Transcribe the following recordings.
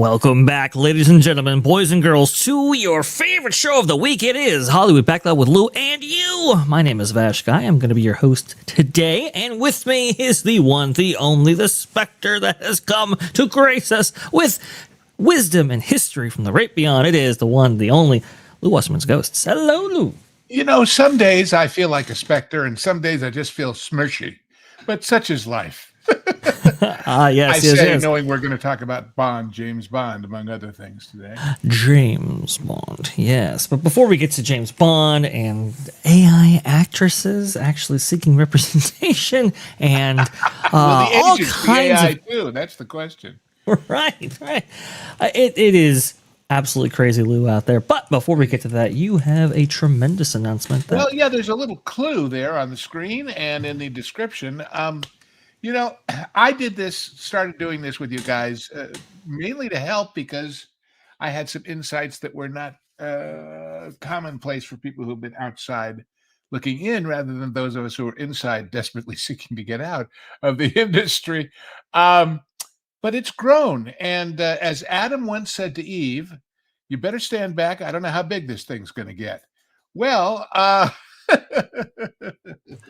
Welcome back, ladies and gentlemen, boys and girls, to your favorite show of the week. It is Hollywood Backlot with Lou and you. My name is VashSky. I'm going to be your host today, and with me is the one, the only, the specter that has come to grace us with wisdom and history from the right beyond. It is the one, the only, Lou Wasserman's Ghosts. Hello, Lou. You know, some days I feel like a specter, and some days I just feel smirchy. But such is life. Yes. Knowing we're going to talk about James Bond, among other things today. James Bond, yes. But before we get to James Bond and AI actresses actually seeking representation and well, the all agents, kinds the AI of... too. That's the question. Right. It is absolutely crazy, Lou, out there. But before we get to that, you have a tremendous announcement. Well, yeah, there's a little clue there on the screen and in the description. You know, I started doing this with you guys mainly to help because I had some insights that were not commonplace for people who've been outside looking in rather than those of us who are inside desperately seeking to get out of the industry. But it's grown. And as Adam once said to Eve, you better stand back. I don't know how big this thing's going to get. Well,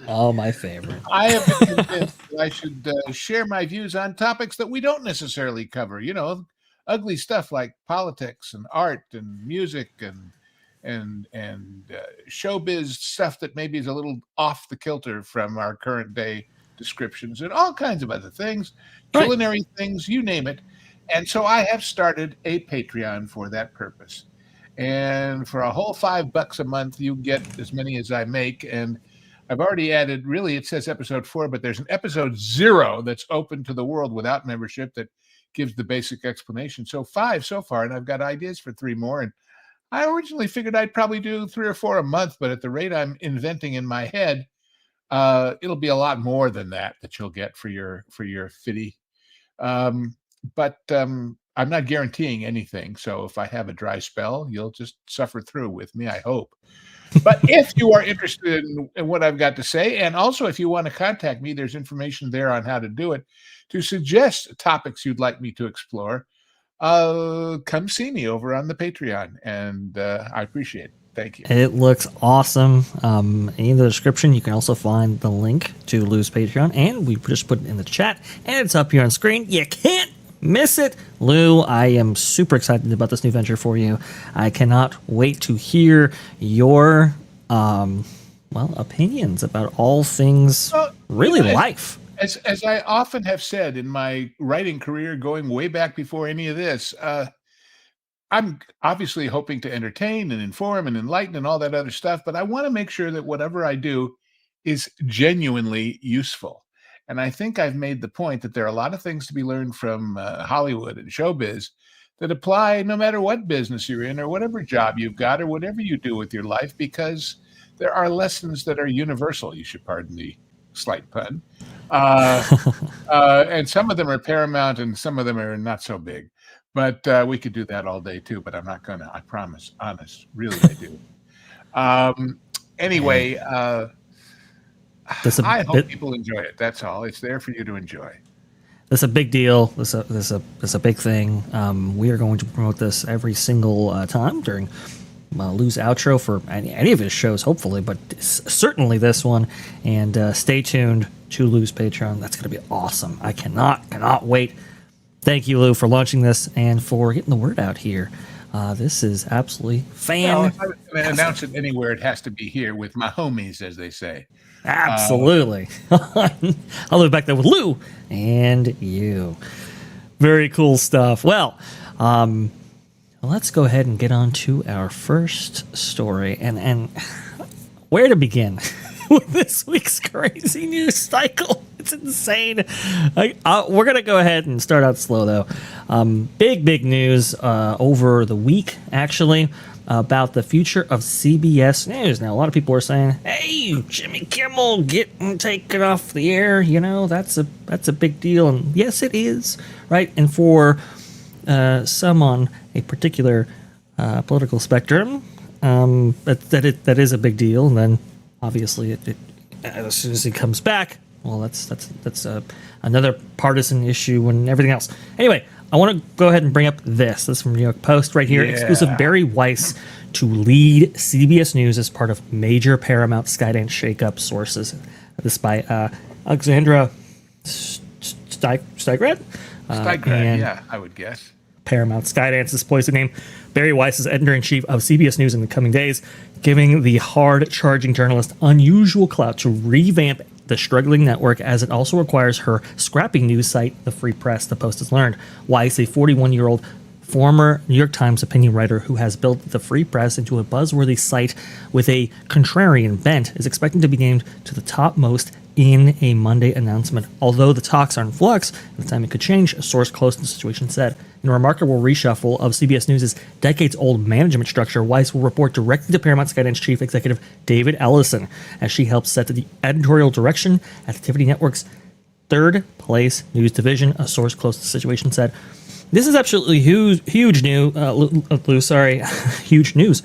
oh, my favorite. I have been convinced that I should share my views on topics that we don't necessarily cover. You know, ugly stuff like politics and art and music and showbiz stuff that maybe is a little off the kilter from our current day descriptions and all kinds of other things, culinary things, you name it. And so I have started a Patreon for that purpose. And for a whole $5 a month, you get as many as I make. And I've already added, really, it says episode 4, but there's an episode 0 that's open to the world without membership that gives the basic explanation. So 5 so far, and I've got ideas for 3 more. And I originally figured I'd probably do 3 or 4 a month, but at the rate I'm inventing in my head, it'll be a lot more than that you'll get for your fitty. But I'm not guaranteeing anything. So if I have a dry spell, you'll just suffer through with me, I hope. But if you are interested in what I've got to say, and also if you want to contact me, there's information there on how to do it, to suggest topics you'd like me to explore, come see me over on the Patreon, and I appreciate it. Thank you. It looks awesome. In the description, you can also find the link to Lou's Patreon, and we just put it in the chat, and it's up here on screen. You can't miss it. Lou, I am super excited about this new venture for you. I cannot wait to hear your opinions about all things life. As I often have said in my writing career, going way back before any of this, I'm obviously hoping to entertain and inform and enlighten and all that other stuff, but I want to make sure that whatever I do is genuinely useful. And I think I've made the point that there are a lot of things to be learned from Hollywood and showbiz that apply no matter what business you're in or whatever job you've got or whatever you do with your life, because there are lessons that are universal. You should pardon the slight pun. And some of them are paramount and some of them are not so big. But we could do that all day too, but I'm not going to. I promise. Honest. Really, I do. Anyway, I hope people enjoy it. That's all. It's there for you to enjoy. This is a big deal. This is a big thing. We are going to promote this every single time during Lou's outro for any of his shows, hopefully, but certainly this one. And stay tuned to Lou's Patreon. That's going to be awesome. I cannot wait. Thank you, Lou, for launching this and for getting the word out here. This is absolutely if I'm going to announce it anywhere, it has to be here with my homies, as they say. Absolutely. I'll be back there with Lou and you. Very cool stuff. Well, let's go ahead and get on to our first story. And where to begin with this week's crazy news cycle? It's insane. We're going to go ahead and start out slow, though. Big news over the week, actually, about the future of CBS News. Now, a lot of people are saying, hey, Jimmy Kimmel getting taken off the air, that's a big deal. And yes, it is, right? And for some on a particular political spectrum, that is a big deal. And then, obviously, as soon as he comes back, well, that's another partisan issue and everything else. Anyway, I want to go ahead and bring up this. This is from New York Post right here. Yeah. Exclusive Barry Weiss to lead CBS News as part of major Paramount Skydance shakeup. Sources. This by Alexandra Steigrad. Yeah, I would guess. Paramount Skydance is poised to name Barry Weiss as editor-in-chief of CBS News in the coming days, giving the hard-charging journalist unusual clout to revamp the struggling network, as it also requires her scrapping news site, The Free Press, the Post has learned. Weiss, a 41-year-old former New York Times opinion writer who has built The Free Press into a buzzworthy site with a contrarian bent, is expected to be named to the topmost in a Monday announcement. Although the talks are in flux, at the time it could change, a source close to the situation said. In a remarkable reshuffle of CBS News' decades-old management structure, Weiss will report directly to Paramount Skydance chief executive David Ellison, as she helps set the editorial direction at the Tiffany Network's third-place news division, a source close to the situation said. This is absolutely huge news, huge news,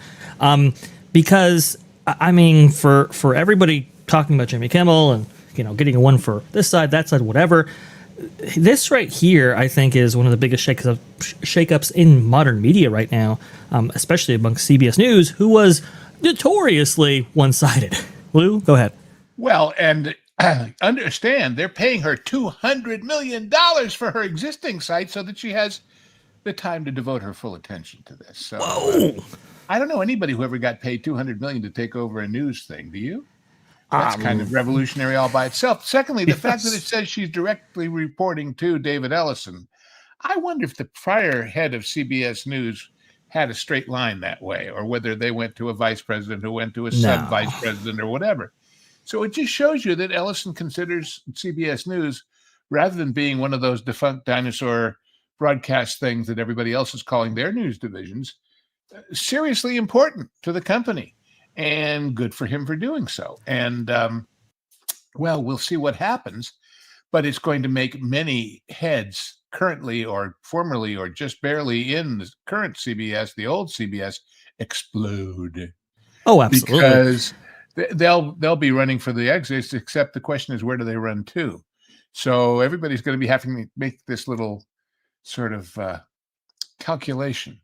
because, I mean, for everybody talking about Jimmy Kimmel and, getting a one for this side, that side, whatever, this right here, I think, is one of the biggest shakeups in modern media right now, especially amongst CBS News, who was notoriously one-sided. Lou, go ahead. Well, and understand, they're paying her $200 million for her existing site so that she has the time to devote her full attention to this. So I don't know anybody who ever got paid $200 million to take over a news thing. Do you? That's kind of revolutionary all by itself. Secondly, the fact that it says she's directly reporting to David Ellison, I wonder if the prior head of CBS News had a straight line that way, or whether they went to a vice president who went to a sub-vice president or whatever. So it just shows you that Ellison considers CBS News, rather than being one of those defunct dinosaur broadcast things that everybody else is calling their news divisions, seriously important to the company. And good for him for doing so. And, well, we'll see what happens, but it's going to make many heads currently or formerly or just barely in the current CBS, the old CBS, explode. Oh, absolutely. Because they'll be running for the exits, except the question is, where do they run to? So everybody's going to be having to make this little sort of calculation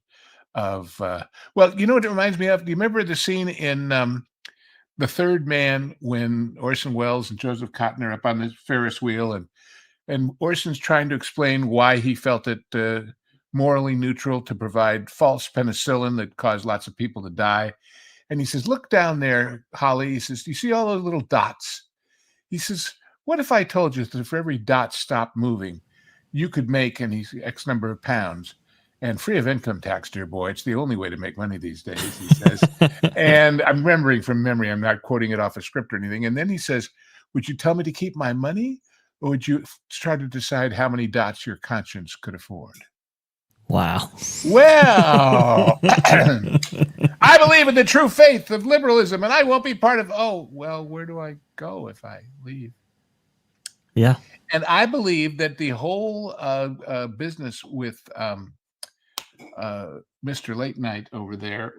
of well, you know what it reminds me of? Do you remember the scene in The Third Man when Orson Welles and Joseph Cotton are up on the Ferris wheel, and Orson's trying to explain why he felt it morally neutral to provide false penicillin that caused lots of people to die. And he says, "Look down there, Holly." He says, "Do you see all those little dots?" He says, "What if I told you that for every dot stopped moving, you could make X number of pounds? And free of income tax, dear boy. It's the only way to make money these days," he says. And I'm remembering from memory. I'm not quoting it off a script or anything. And then he says, "Would you tell me to keep my money, or would you try to decide how many dots your conscience could afford?" Wow. Well, I believe in the true faith of liberalism, and I won't be part of, oh, well, where do I go if I leave? Yeah. And I believe that the whole business with Mr. Late Night over there,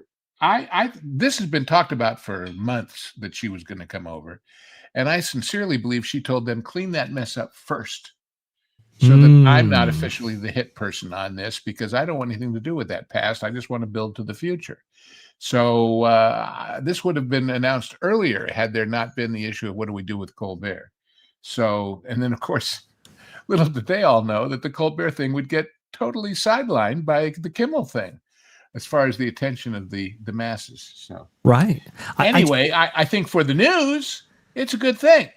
this has been talked about for months that she was going to come over, and I sincerely believe she told them, clean that mess up first, so that I'm not officially the hit person on this, because I don't want anything to do with that past. I just want to build to the future. So this would have been announced earlier had there not been the issue of what do we do with Colbert. So, and then of course, little did they all know that the Colbert thing would get totally sidelined by the Kimmel thing, as far as the attention of the masses. So right. Anyway, I think for the news, it's a good thing.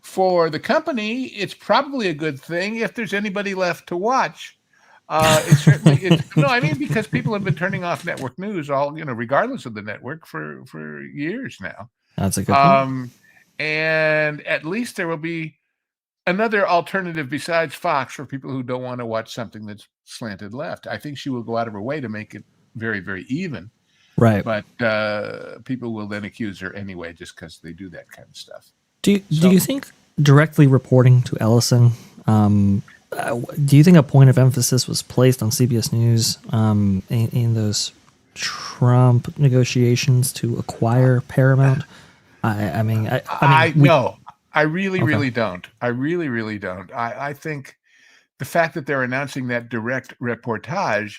For the company, it's probably a good thing if there's anybody left to watch. Because people have been turning off network news regardless of the network for years now. That's a good point. And at least there will be another alternative besides Fox for people who don't want to watch something that's slanted left. I think she will go out of her way to make it very, very even. Right. But people will then accuse her anyway, just because they do that kind of stuff. Do you think directly reporting to Ellison, do you think a point of emphasis was placed on CBS News in those Trump negotiations to acquire Paramount? No, I really don't. I really, really don't. I think the fact that they're announcing that direct reportage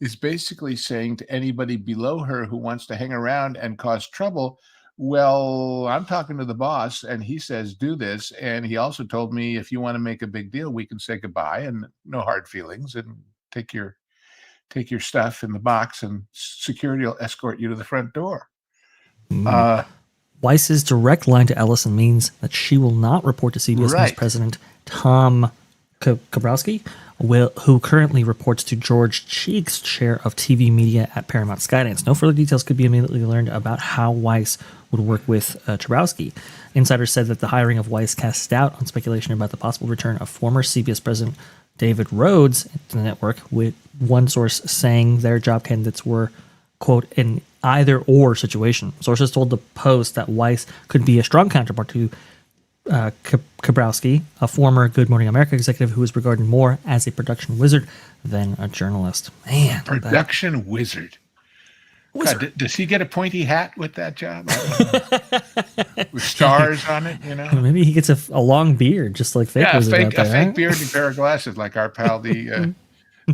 is basically saying to anybody below her who wants to hang around and cause trouble, well, I'm talking to the boss and he says, do this. And he also told me, if you want to make a big deal, we can say goodbye and no hard feelings, and take your stuff in the box and security will escort you to the front door. Weiss's direct line to Ellison means that she will not report to CBS News president Tom Kabrowski, who currently reports to George Cheek's chair of TV media at Paramount Skydance. No further details could be immediately learned about how Weiss would work with Kabrowski. Insiders said that the hiring of Weiss cast doubt on speculation about the possible return of former CBS president David Rhodes to the network, with one source saying their job candidates were, quote, an either-or situation. Sources told the Post that Weiss could be a strong counterpart to Kabrowski, a former Good Morning America executive who is regarded more as a production wizard than a journalist. Man, production wizard. God, does he get a pointy hat with that job? With stars on it, you know? Maybe he gets a long beard, just like fake wizard out there, fake beard and a pair of glasses, like our pal the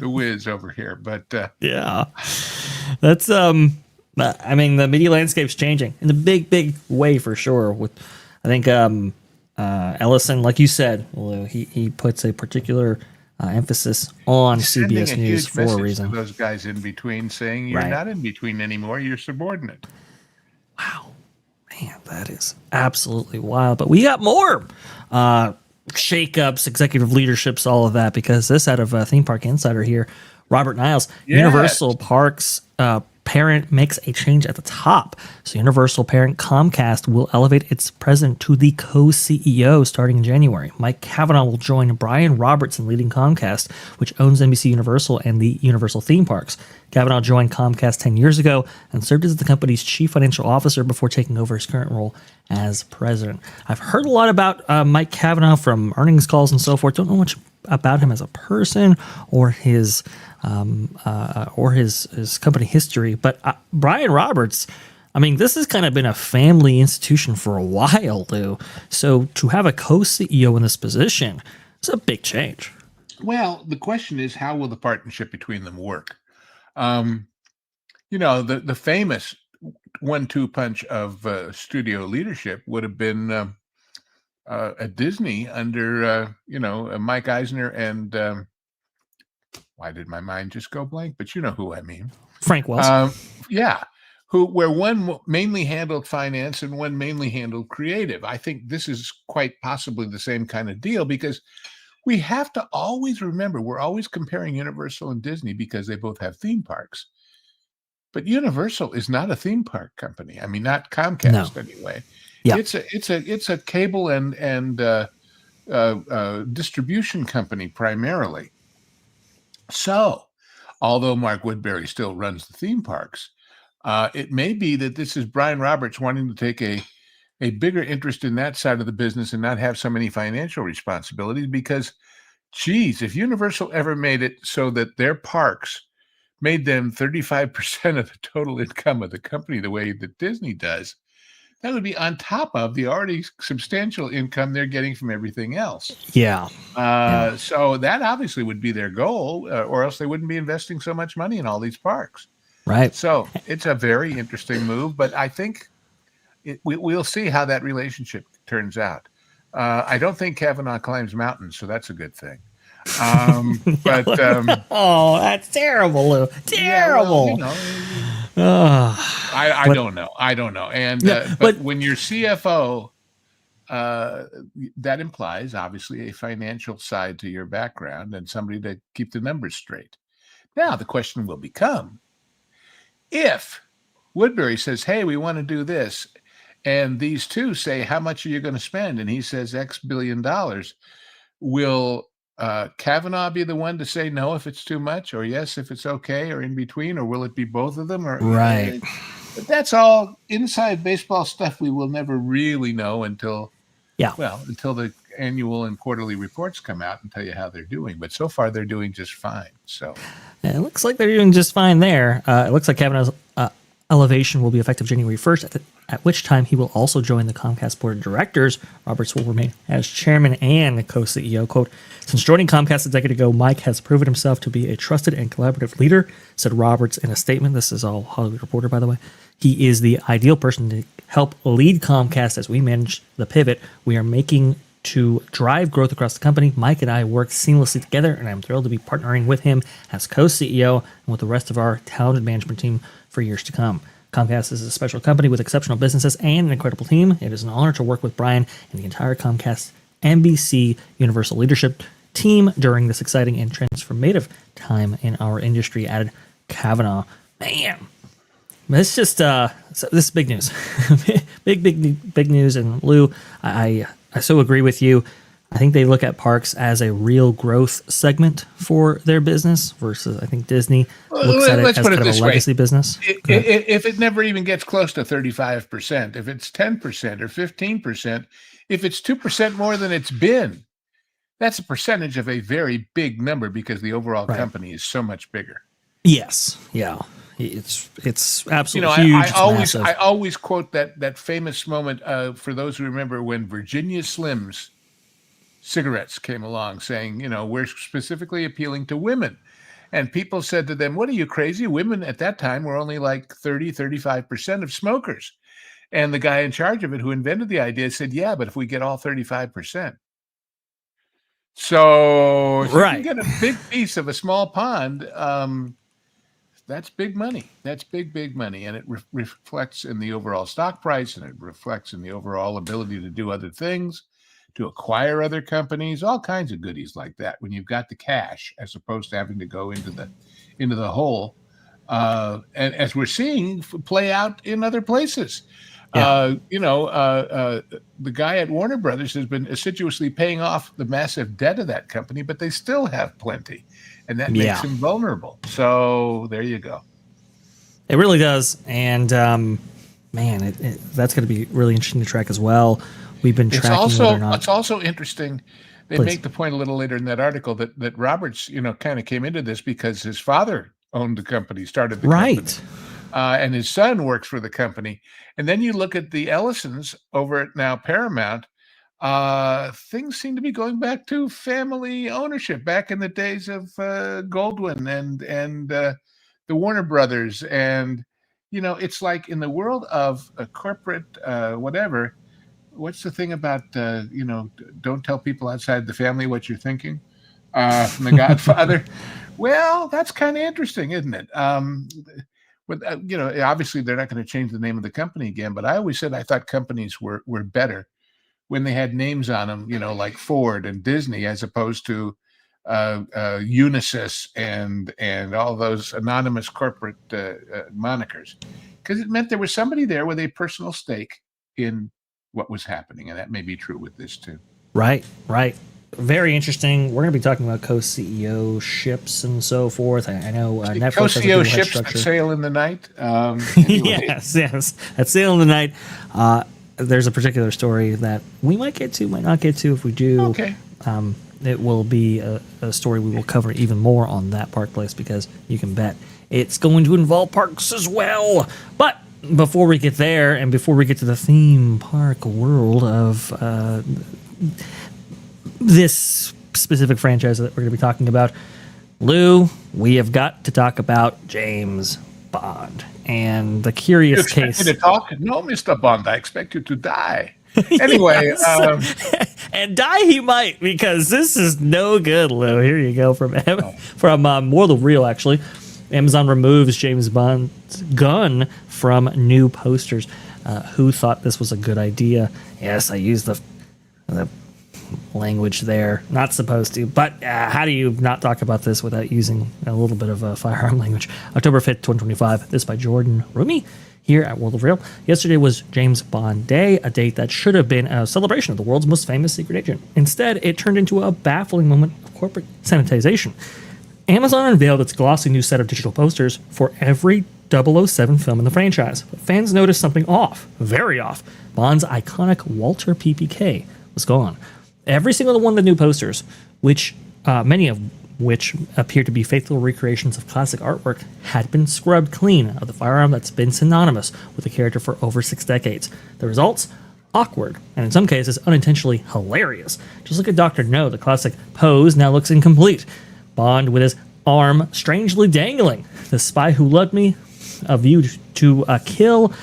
Wiz over here. But yeah, that's I mean, the media landscape's changing in a big way for sure. With I think Ellison, like you said, he puts a particular emphasis on CBS News for a reason. To those guys in between, saying you're not in between anymore, you're subordinate. Wow, man, that is absolutely wild. But we got more shakeups, executive leaderships, all of that, because this out of Theme Park Insider here, Robert Niles, Universal Parks parent makes a change at the top. So Universal parent Comcast will elevate its president to the co-CEO starting in January. Mike Cavanaugh will join Brian Roberts in leading Comcast, which owns NBC Universal and the Universal theme parks. Cavanaugh joined Comcast 10 years ago and served as the company's chief financial officer before taking over his current role as president. I've heard a lot about Mike Cavanaugh from earnings calls and so forth. Don't know much about him as a person or his company history, but Brian Roberts, I mean, this has kind of been a family institution for a while, Lou. So to have a co-CEO in this position is a big change. Well, the question is, how will the partnership between them work? You know, the famous 1-2 punch of studio leadership would have been at Disney under Mike Eisner and why did my mind just go blank? But you know who I mean. Frank Wells. Where one mainly handled finance and one mainly handled creative. I think this is quite possibly the same kind of deal, because we have to always remember, we're always comparing Universal and Disney because they both have theme parks. But Universal is not a theme park company. I mean, not Comcast anyway. Yeah. It's a cable and distribution company primarily. So, although Mark Woodbury still runs the theme parks, it may be that this is Brian Roberts wanting to take a bigger interest in that side of the business and not have so many financial responsibilities, because, geez, if Universal ever made it so that their parks made them 35% of the total income of the company the way that Disney does, that would be on top of the already substantial income they're getting from everything else. Yeah. So that obviously would be their goal, or else they wouldn't be investing so much money in all these parks. Right. So it's a very interesting move, but I think we'll see how that relationship turns out. I don't think Kavanaugh climbs mountains, so that's a good thing. But oh, that's terrible, Lou. Terrible. Yeah, well, I don't know. I don't know. And but when you're CFO, that implies obviously a financial side to your background and somebody to keep the numbers straight. Now the question will become, if Woodbury says, "Hey, we want to do this," and these two say, "How much are you going to spend?" and he says X billion dollars, will Kavanaugh be the one to say no if it's too much, or yes if it's okay, or in between, or will it be both of them? Or right? But that's all inside baseball stuff we will never really know until the annual and quarterly reports come out and tell you how they're doing. But so far they're doing just fine. So it looks like they're doing just fine there. It looks like Kavanaugh's elevation will be effective January 1st, at which time he will also join the Comcast board of directors. Roberts will remain as chairman and co-CEO. Quote, since joining Comcast a decade ago, Mike has proven himself to be a trusted and collaborative leader, said Roberts in a statement. This is all Hollywood Reporter, by the way. He is the ideal person to help lead Comcast as we manage the pivot we are making to drive growth across the company. Mike and I work seamlessly together, and I'm thrilled to be partnering with him as co-CEO and with the rest of our talented management team for years to come. Comcast is a special company with exceptional businesses and an incredible team. It is an honor to work with Brian and the entire Comcast NBC Universal leadership team during this exciting and transformative time in our industry, added Kavanaugh. Man, it's just this is big news. big news. And Lou, I so agree with you. I think they look at parks as a real growth segment for their business versus I think Disney looks at it as kind of a legacy business. If it never even gets close to 35%, if it's 10% or 15%, if it's 2% more than it's been, that's a percentage of a very big number because the overall company is so much bigger. Yes. Yeah. It's absolutely huge. I always quote that famous moment for those who remember when Virginia Slims cigarettes came along saying, we're specifically appealing to women. And people said to them, what are you, crazy? Women at that time were only like 35% of smokers. And the guy in charge of it who invented the idea said, yeah, but if we get all 35%. So if you can get a big piece of a small pond, that's big money. That's big money. And it reflects in the overall stock price, and it reflects in the overall ability to do other things, to acquire other companies, all kinds of goodies like that when you've got the cash as opposed to having to go into the hole. And as we're seeing play out in other places. The guy at Warner Brothers has been assiduously paying off the massive debt of that company, but they still have plenty. And that makes him vulnerable. So there you go. It really does. And that's going to be really interesting to track as well. We've been tracking whether or not. It's also interesting. They make the point a little later in that article that Roberts, kind of came into this because his father owned the company, started the company. And his son works for the company. And then you look at the Ellisons over at now Paramount. Things seem to be going back to family ownership back in the days of Goldwyn and the Warner Brothers. And, it's like in the world of a corporate whatever, what's the thing about, don't tell people outside the family what you're thinking from The Godfather? Well, that's kind of interesting, isn't it? But, obviously they're not going to change the name of the company again, but I always said I thought companies were better when they had names on them, like Ford and Disney, as opposed to Unisys and all those anonymous corporate monikers, because it meant there was somebody there with a personal stake in what was happening. And that may be true with this too. Right. Very interesting. We're going to be talking about co-CEO ships and so forth. I know Netflix co-CEO ships that sail in the night. Yes. That sail in the night. There's a particular story that we might get to, might not get to. If we do, okay. It will be a story we will cover even more on that Park Place, because you can bet it's going to involve parks as well. But before we get there, and before we get to the theme park world of this specific franchise that we're going to be talking about, Lou, we have got to talk about James Bond and the curious case. You expect me to talk? No, Mr. Bond, I expect you to die. Anyway. And die he might, because this is no good, Lou. Here you go from More Than Real, actually. Amazon removes James Bond's gun from new posters. Who thought this was a good idea? Yes, I used the language there. Not supposed to, but how do you not talk about this without using a little bit of firearm language? October 5th, 2025. This by Jordan Rumi here at World of Real. Yesterday was James Bond Day, a date that should have been a celebration of the world's most famous secret agent. Instead, it turned into a baffling moment of corporate sanitization. Amazon unveiled its glossy new set of digital posters for every 007 film in the franchise. But fans noticed something off, very off. Bond's iconic Walter PPK was gone. Every single one of the new posters, which many of which appeared to be faithful recreations of classic artwork, had been scrubbed clean of the firearm that's been synonymous with the character for over 6 decades. The results? Awkward, and in some cases unintentionally hilarious. Just look at Dr. No, the classic pose now looks incomplete. Bond with his arm strangely dangling. The Spy Who Loved Me, A View to Kill,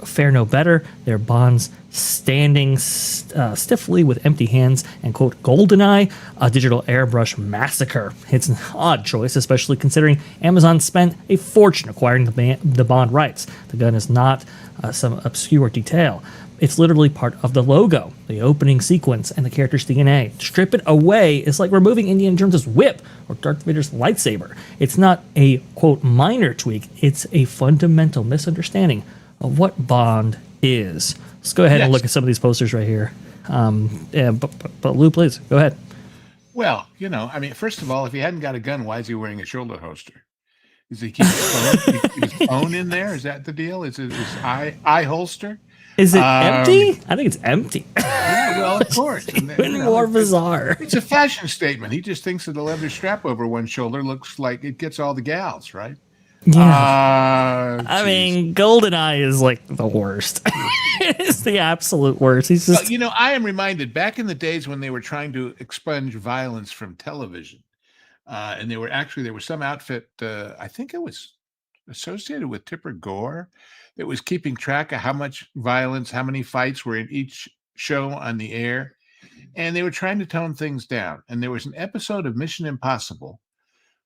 fare no better. Their Bonds standing stiffly with empty hands, and quote, GoldenEye, a digital airbrush massacre. It's an odd choice, especially considering Amazon spent a fortune acquiring the Bond rights. The gun is not some obscure detail. It's literally part of the logo, the opening sequence, and the character's DNA. Strip it away, it's like removing Indiana Jones's whip or Darth Vader's lightsaber. It's not a, quote, minor tweak. It's a fundamental misunderstanding of what Bond is. Let's go ahead and look at some of these posters right here. But Lou, please, go ahead. Well, I mean, first of all, if he hadn't got a gun, why is he wearing a shoulder holster? Is he keep his phone in there? Is that the deal? Is it his eye holster? Is it empty? I think it's empty. Yeah, well, of course. Even more bizarre. It's a fashion statement. He just thinks that the leather strap over one shoulder looks like it gets all the gals, right? Yeah. I mean, GoldenEye is like the worst. It's the absolute worst. He's just... Well, I am reminded back in the days when they were trying to expunge violence from television, and there was some outfit, I think it was associated with Tipper Gore, that was keeping track of how much violence, how many fights were in each show on the air. And they were trying to tone things down. And there was an episode of Mission Impossible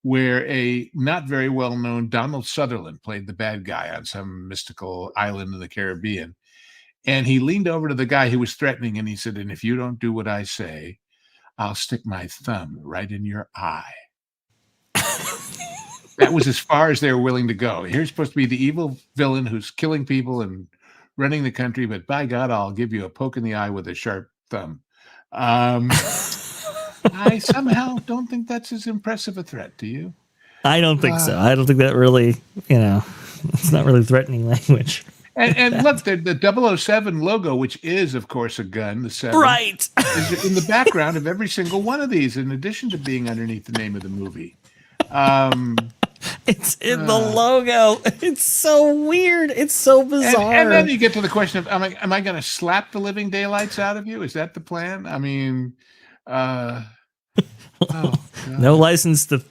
where a not very well-known Donald Sutherland played the bad guy on some mystical island in the Caribbean. And he leaned over to the guy who was threatening, and he said, "And if you don't do what I say, I'll stick my thumb right in your eye." That was as far as they were willing to go. Here's supposed to be the evil villain who's killing people and running the country, but by God, I'll give you a poke in the eye with a sharp thumb. I somehow don't think that's as impressive a threat. Do you? I don't think so. I don't think that really, it's not really threatening language. And look, the 007 logo, which is, of course, a gun, the 7, right, is in the background of every single one of these, in addition to being underneath the name of the movie. It's in the logo. It's so weird. It's so bizarre. And then you get to the question of, am I going to slap the living daylights out of you? Is that the plan? I mean, no license to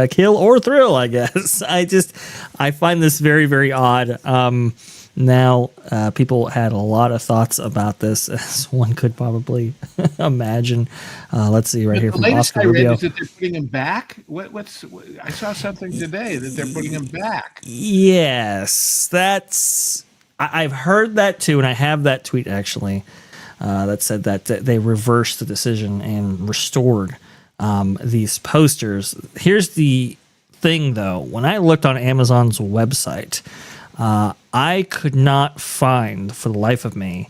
kill or thrill, I guess. I find this very, very odd. Now, people had a lot of thoughts about this, as one could probably imagine. Let's see right here from Oscar Rubio. Is that they're putting him back? I saw something today that they're putting him back. Yes, I've heard that too, and I have that tweet actually that said that they reversed the decision and restored these posters. Here's the thing, though. When I looked on Amazon's website, I could not find, for the life of me,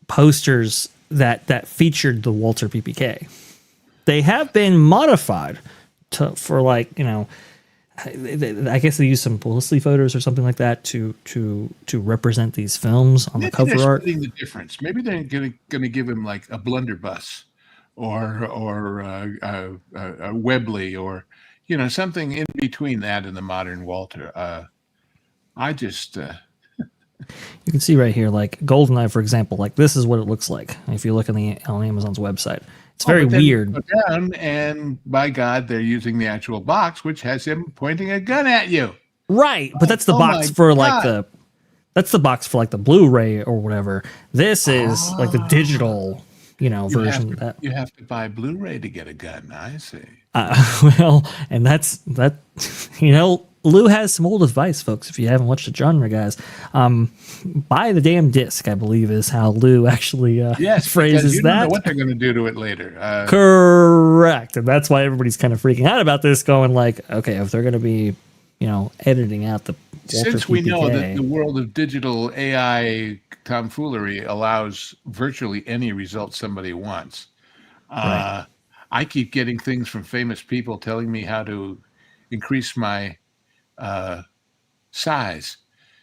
posters that featured the Walter PPK. They have been modified for I guess they use some publicity photos or something like that to represent these films on the cover art. Maybe they're splitting the difference. Maybe they're going to give him like a blunderbuss or a Webley or something in between that and the modern Walter. I just you can see right here, like GoldenEye, for example, like this is what it looks like if you look on Amazon's website. It's very weird. Go down, and by God, they're using the actual box, which has him pointing a gun at you. Right, but that's the box for that's the box for like the Blu-ray or whatever. This is like the digital, version of that. You have to buy Blu-ray to get a gun. I see. Well, and that's Lou has some old advice, folks. If you haven't watched the genre, guys, buy the damn disc, I believe is how Lou actually phrases you that. Don't know what they're going to do to it later. Correct, and that's why everybody's kind of freaking out about this, going like, okay, if they're going to be, editing out the Walter since we PPK. know that the world of digital AI tomfoolery allows virtually any result somebody wants. Right. I keep getting things from famous people telling me how to increase my size,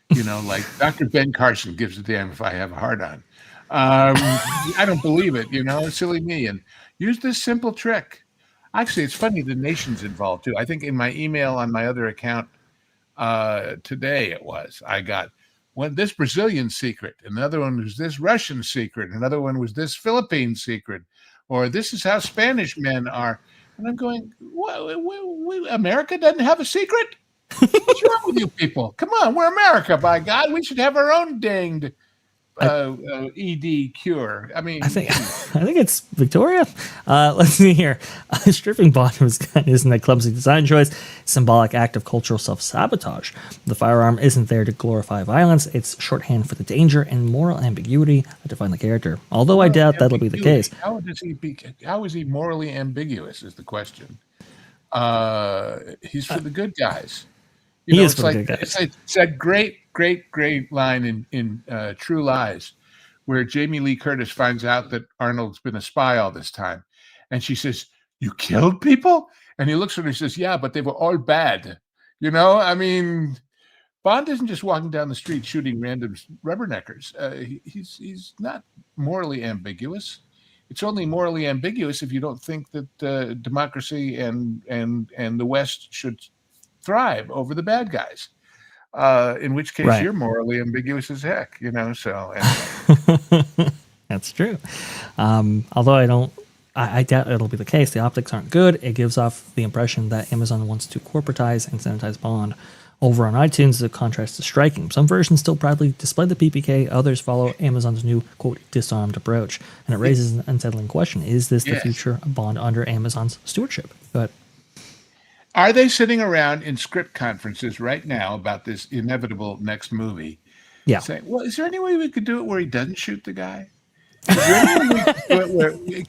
like Dr. Ben Carson gives a damn if I have a heart on. I don't believe it, silly me. And use this simple trick. Actually, it's funny the nation's involved too. I think in my email on my other account today I got this Brazilian secret, another one was this Russian secret, another one was this Philippine secret, or this is how Spanish men are. And I'm going, what, America doesn't have a secret? What's wrong with you people? Come on, we're America, by God. We should have our own danged ED cure. I mean, I think it's Victoria. Let's see here. Stripping Bond isn't a clumsy design choice, symbolic act of cultural self-sabotage. The firearm isn't there to glorify violence. It's shorthand for the danger and moral ambiguity that define the character. Although I doubt that'll be the case. How is he morally ambiguous is the question. He's for the good guys. He is for the good guys. It's that great line in True Lies, where Jamie Lee Curtis finds out that Arnold's been a spy all this time, and she says, "You killed people?" And he looks at her and says, "Yeah, but they were all bad." I mean, Bond isn't just walking down the street shooting random rubberneckers. He's not morally ambiguous. It's only morally ambiguous if you don't think that democracy and the West should thrive over the bad guys. In which case you're morally ambiguous as heck, so anyway. That's true. Although I doubt it'll be the case. The optics aren't good. It gives off the impression that Amazon wants to corporatize and sanitize Bond. Over on iTunes, the contrast is striking. Some versions still proudly display the PPK. Others follow Amazon's new, quote, disarmed approach. And it raises an unsettling question. Is this the future of Bond under Amazon's stewardship? Go ahead. Are they sitting around in script conferences right now about this inevitable next movie? Yeah. Saying, well, is there any way we could do it where he doesn't shoot the guy? Is there any way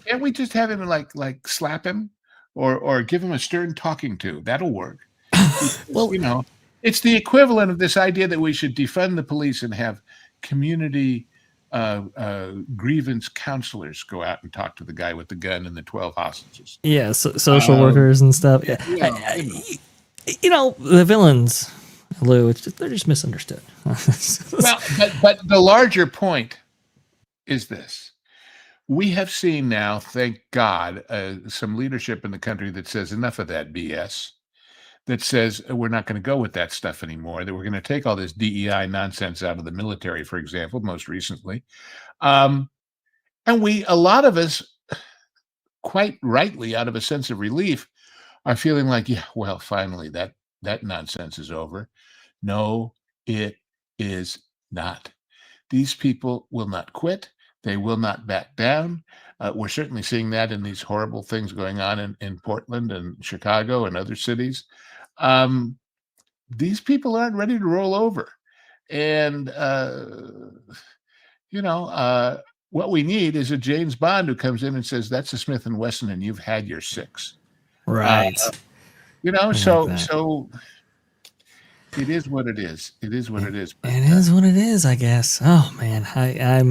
can't we just have him like slap him or give him a stern talking to? That'll work. Well, it's the equivalent of this idea that we should defund the police and have community grievance counselors go out and talk to the guy with the gun and the 12 hostages. Yeah, social workers and stuff. Yeah. The villains, Lou, they're just misunderstood. Well, but the larger point is this. We have seen now, thank God, some leadership in the country that says enough of that BS, that says we're not going to go with that stuff anymore, that we're going to take all this DEI nonsense out of the military, for example, most recently. And a lot of us, quite rightly, out of a sense of relief, are feeling like, yeah, well, finally, that nonsense is over. No, it is not. These people will not quit. They will not back down. We're certainly seeing that in these horrible things going on in Portland and Chicago and other cities. These people aren't ready to roll over. And, what we need is a James Bond who comes in and says, that's a Smith & Wesson and you've had your 6. Right. So it is what it is. It is what it is. It is what it is, I guess. Oh man, I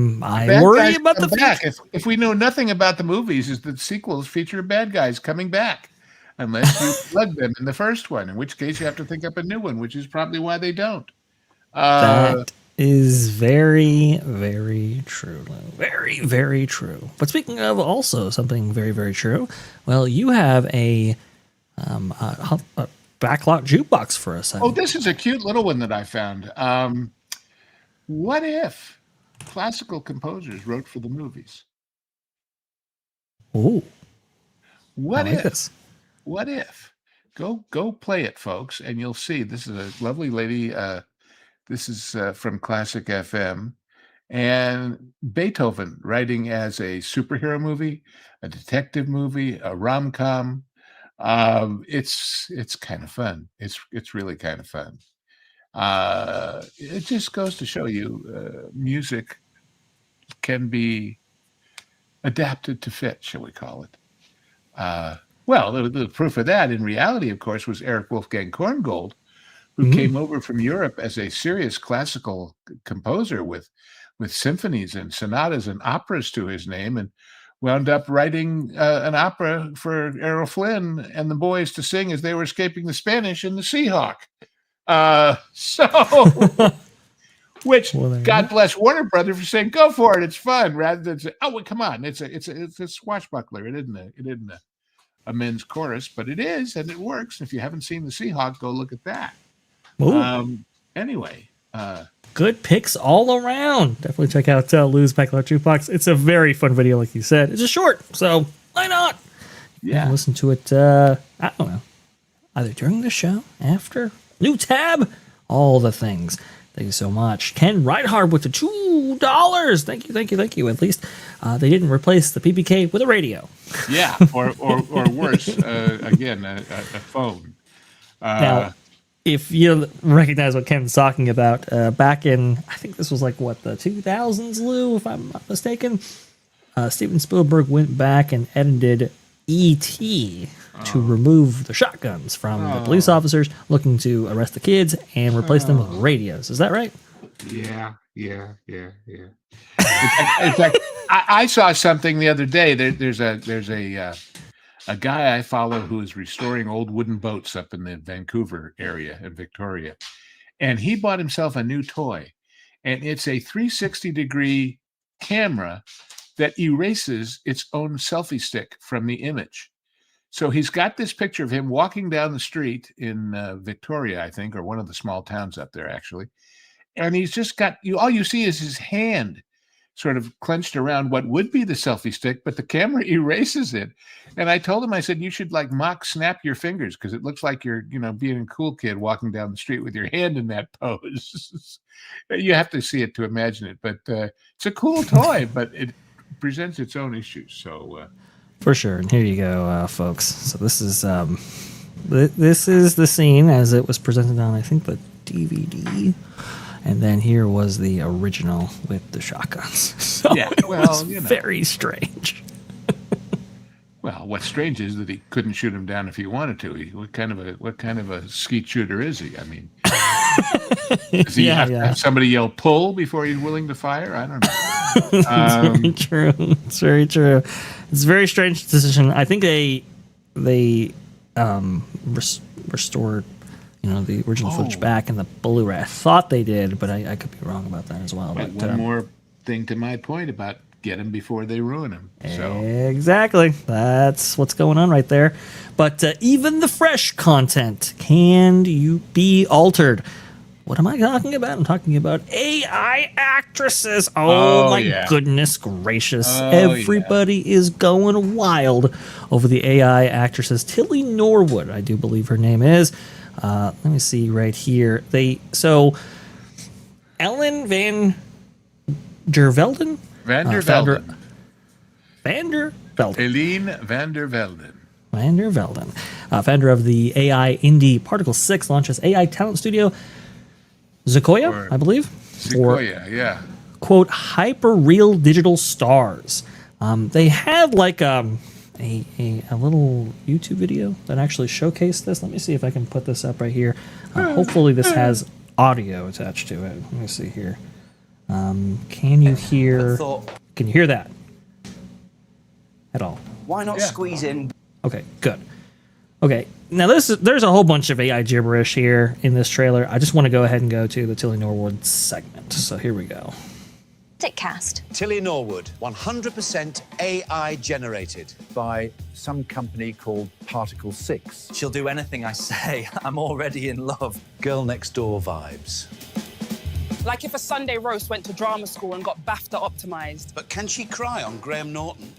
worry about the future. If we know nothing about the movies, is that sequels feature bad guys coming back, unless you plug them in the first one, in which case you have to think up a new one, which is probably why they don't. That is very, very true. Very, very true. But speaking of also something very, very true, well, you have a Backlot Jukebox for us. Oh, this is a cute little one that I found. What if classical composers wrote for the movies? Oh, what if? Go play it, folks, and you'll see. This is a lovely lady. This is from Classic FM, and Beethoven writing as a superhero movie, a detective movie, a rom-com. It's kind of fun. It's really kind of fun. It just goes to show you music can be adapted to fit, shall we call it. Well, the proof of that in reality, of course, was Eric Wolfgang Korngold, who came over from Europe as a serious classical composer with symphonies and sonatas and operas to his name, and wound up writing an opera for Errol Flynn and the boys to sing as they were escaping the Spanish in the Seahawk. Which God bless Warner Brothers for saying, "Go for it, it's fun," rather than say, "Oh, well, come on, it's a swashbuckler. It isn't a men's chorus, but it is, and it works. If you haven't seen the Seahawk, go look at that. Ooh. Anyway, good picks all around. Definitely check out LEW'S Backlot Jukebox. It's a very fun video, like you said. It's just short, so why not? You can listen to it, I don't know, either during the show, after, new tab, all the things. Thank you so much. Ken Reinhardt with the $2. Thank you. At least they didn't replace the PPK with a radio. Yeah, or worse, again, a phone. Now, if you recognize what Ken's talking about, back in, I think this was like, what, the 2000s, Lou, if I'm not mistaken, Steven Spielberg went back and edited E.T. to remove the shotguns from the police officers looking to arrest the kids and replace them with radios. Is that right? Yeah. In fact, I saw something the other day. There's a guy I follow who is restoring old wooden boats up in the Vancouver area in Victoria, and he bought himself a new toy, and it's a 360-degree camera that erases its own selfie stick from the image. So he's got this picture of him walking down the street in Victoria, I think, or one of the small towns up there, actually. And he's just got, all you see is his hand sort of clenched around what would be the selfie stick, but the camera erases it. And I told him, I said, you should like mock snap your fingers, because it looks like you're, being a cool kid walking down the street with your hand in that pose. You have to see it to imagine it. But it's a cool toy, but it presents its own issues. So for sure. And here you go, folks. So this is the scene as it was presented on, I think, the DVD. And then here was the original with the shotguns. So yeah, well, very strange. Well, what's strange is that he couldn't shoot him down if he wanted to. What kind of a skeet shooter is he? I mean, does he have to have somebody yell "pull" before he's willing to fire? I don't know. It's very true. It's very true. It's a very strange decision. I think they restored the original footage back in the Blu-ray. I thought they did, but I could be wrong about that as well. But one more thing to my point about get them before they ruin them. So. Exactly. That's what's going on right there. But even the fresh content can be altered. What am I talking about? I'm talking about AI actresses. Oh my goodness gracious. Everybody is going wild over the AI actresses. Tilly Norwood, I do believe her name is. Let me see right here. Ellen Van der Velden? Van der Velden. Eline Van der Velden. Van der Velden. Founder of the AI indie Particle 6, launches AI talent studio Sequoia, I believe. Sequoia, Quote, hyper-real digital stars. They have like a little YouTube video that actually showcased this. Let me see if I can put this up right here. Hopefully this has audio attached to it. Let me see here. Can you hear that at all? Why not squeeze in? Okay, good. Okay, now there's a whole bunch of AI gibberish here in this trailer. I just want to go ahead and go to the Tilly Norwood segment. So here we go. Cast. Tilly Norwood, 100% AI generated. By some company called Particle 6. She'll do anything I say. I'm already in love. Girl next door vibes. Like if a Sunday roast went to drama school and got BAFTA optimized. But can she cry on Graham Norton?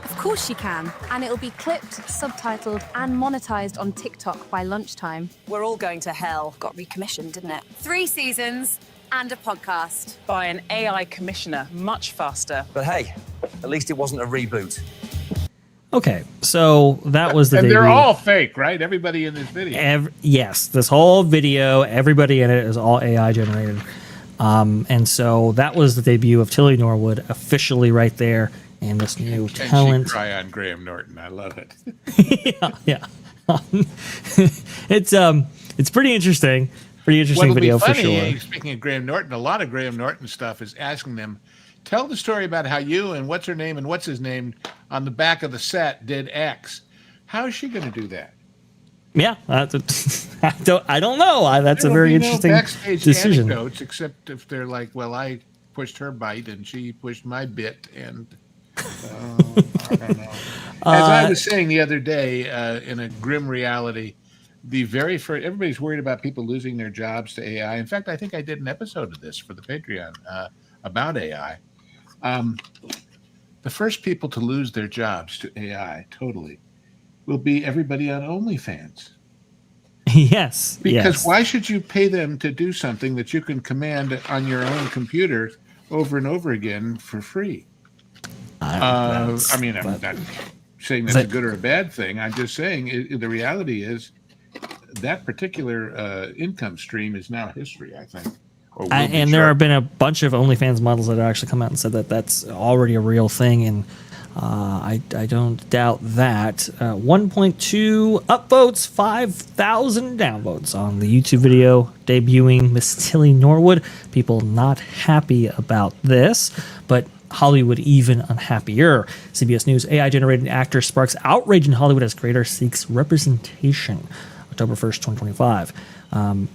Of course she can. And it'll be clipped, subtitled, and monetized on TikTok by lunchtime. We're all going to hell. Got recommissioned, didn't it? 3 seasons and a podcast. By an AI commissioner, much faster. But hey, at least it wasn't a reboot. Okay, so that was the and debut. They're all fake, right? Everybody in this video. Yes, this whole video, everybody in it is all AI generated. And so that was the debut of Tilly Norwood, officially right there, and this new talent. And she cry on Graham Norton. I love it. yeah. It's pretty interesting. Pretty interesting video for sure. Speaking of Graham Norton, a lot of Graham Norton stuff is asking them, tell the story about how you and what's her name and what's his name on the back of the set did X. How is she going to do that? Yeah, I don't know. That's a very interesting backstage decision. Anecdotes, except if they're like, well, I pushed her bite and she pushed my bit, and I don't know. As I was saying the other day, in a grim reality, the very first, everybody's worried about people losing their jobs to AI. In fact, I think I did an episode of this for the Patreon about AI. The first people to lose their jobs to AI totally will be everybody on OnlyFans. Yes. Because yes. why should you pay them to do something that you can command on your own computer over and over again for free? I'm not saying that's a good or a bad thing. I'm just saying the reality is that particular income stream is now history, I think. And there have been a bunch of OnlyFans models that have actually come out and said that that's already a real thing, and I don't doubt that. 1.2 upvotes, 5,000 downvotes on the YouTube video debuting Miss Tilly Norwood. People not happy about this, but Hollywood even unhappier. CBS News: AI-generated actor sparks outrage in Hollywood as creator seeks representation. October 1st, 2025.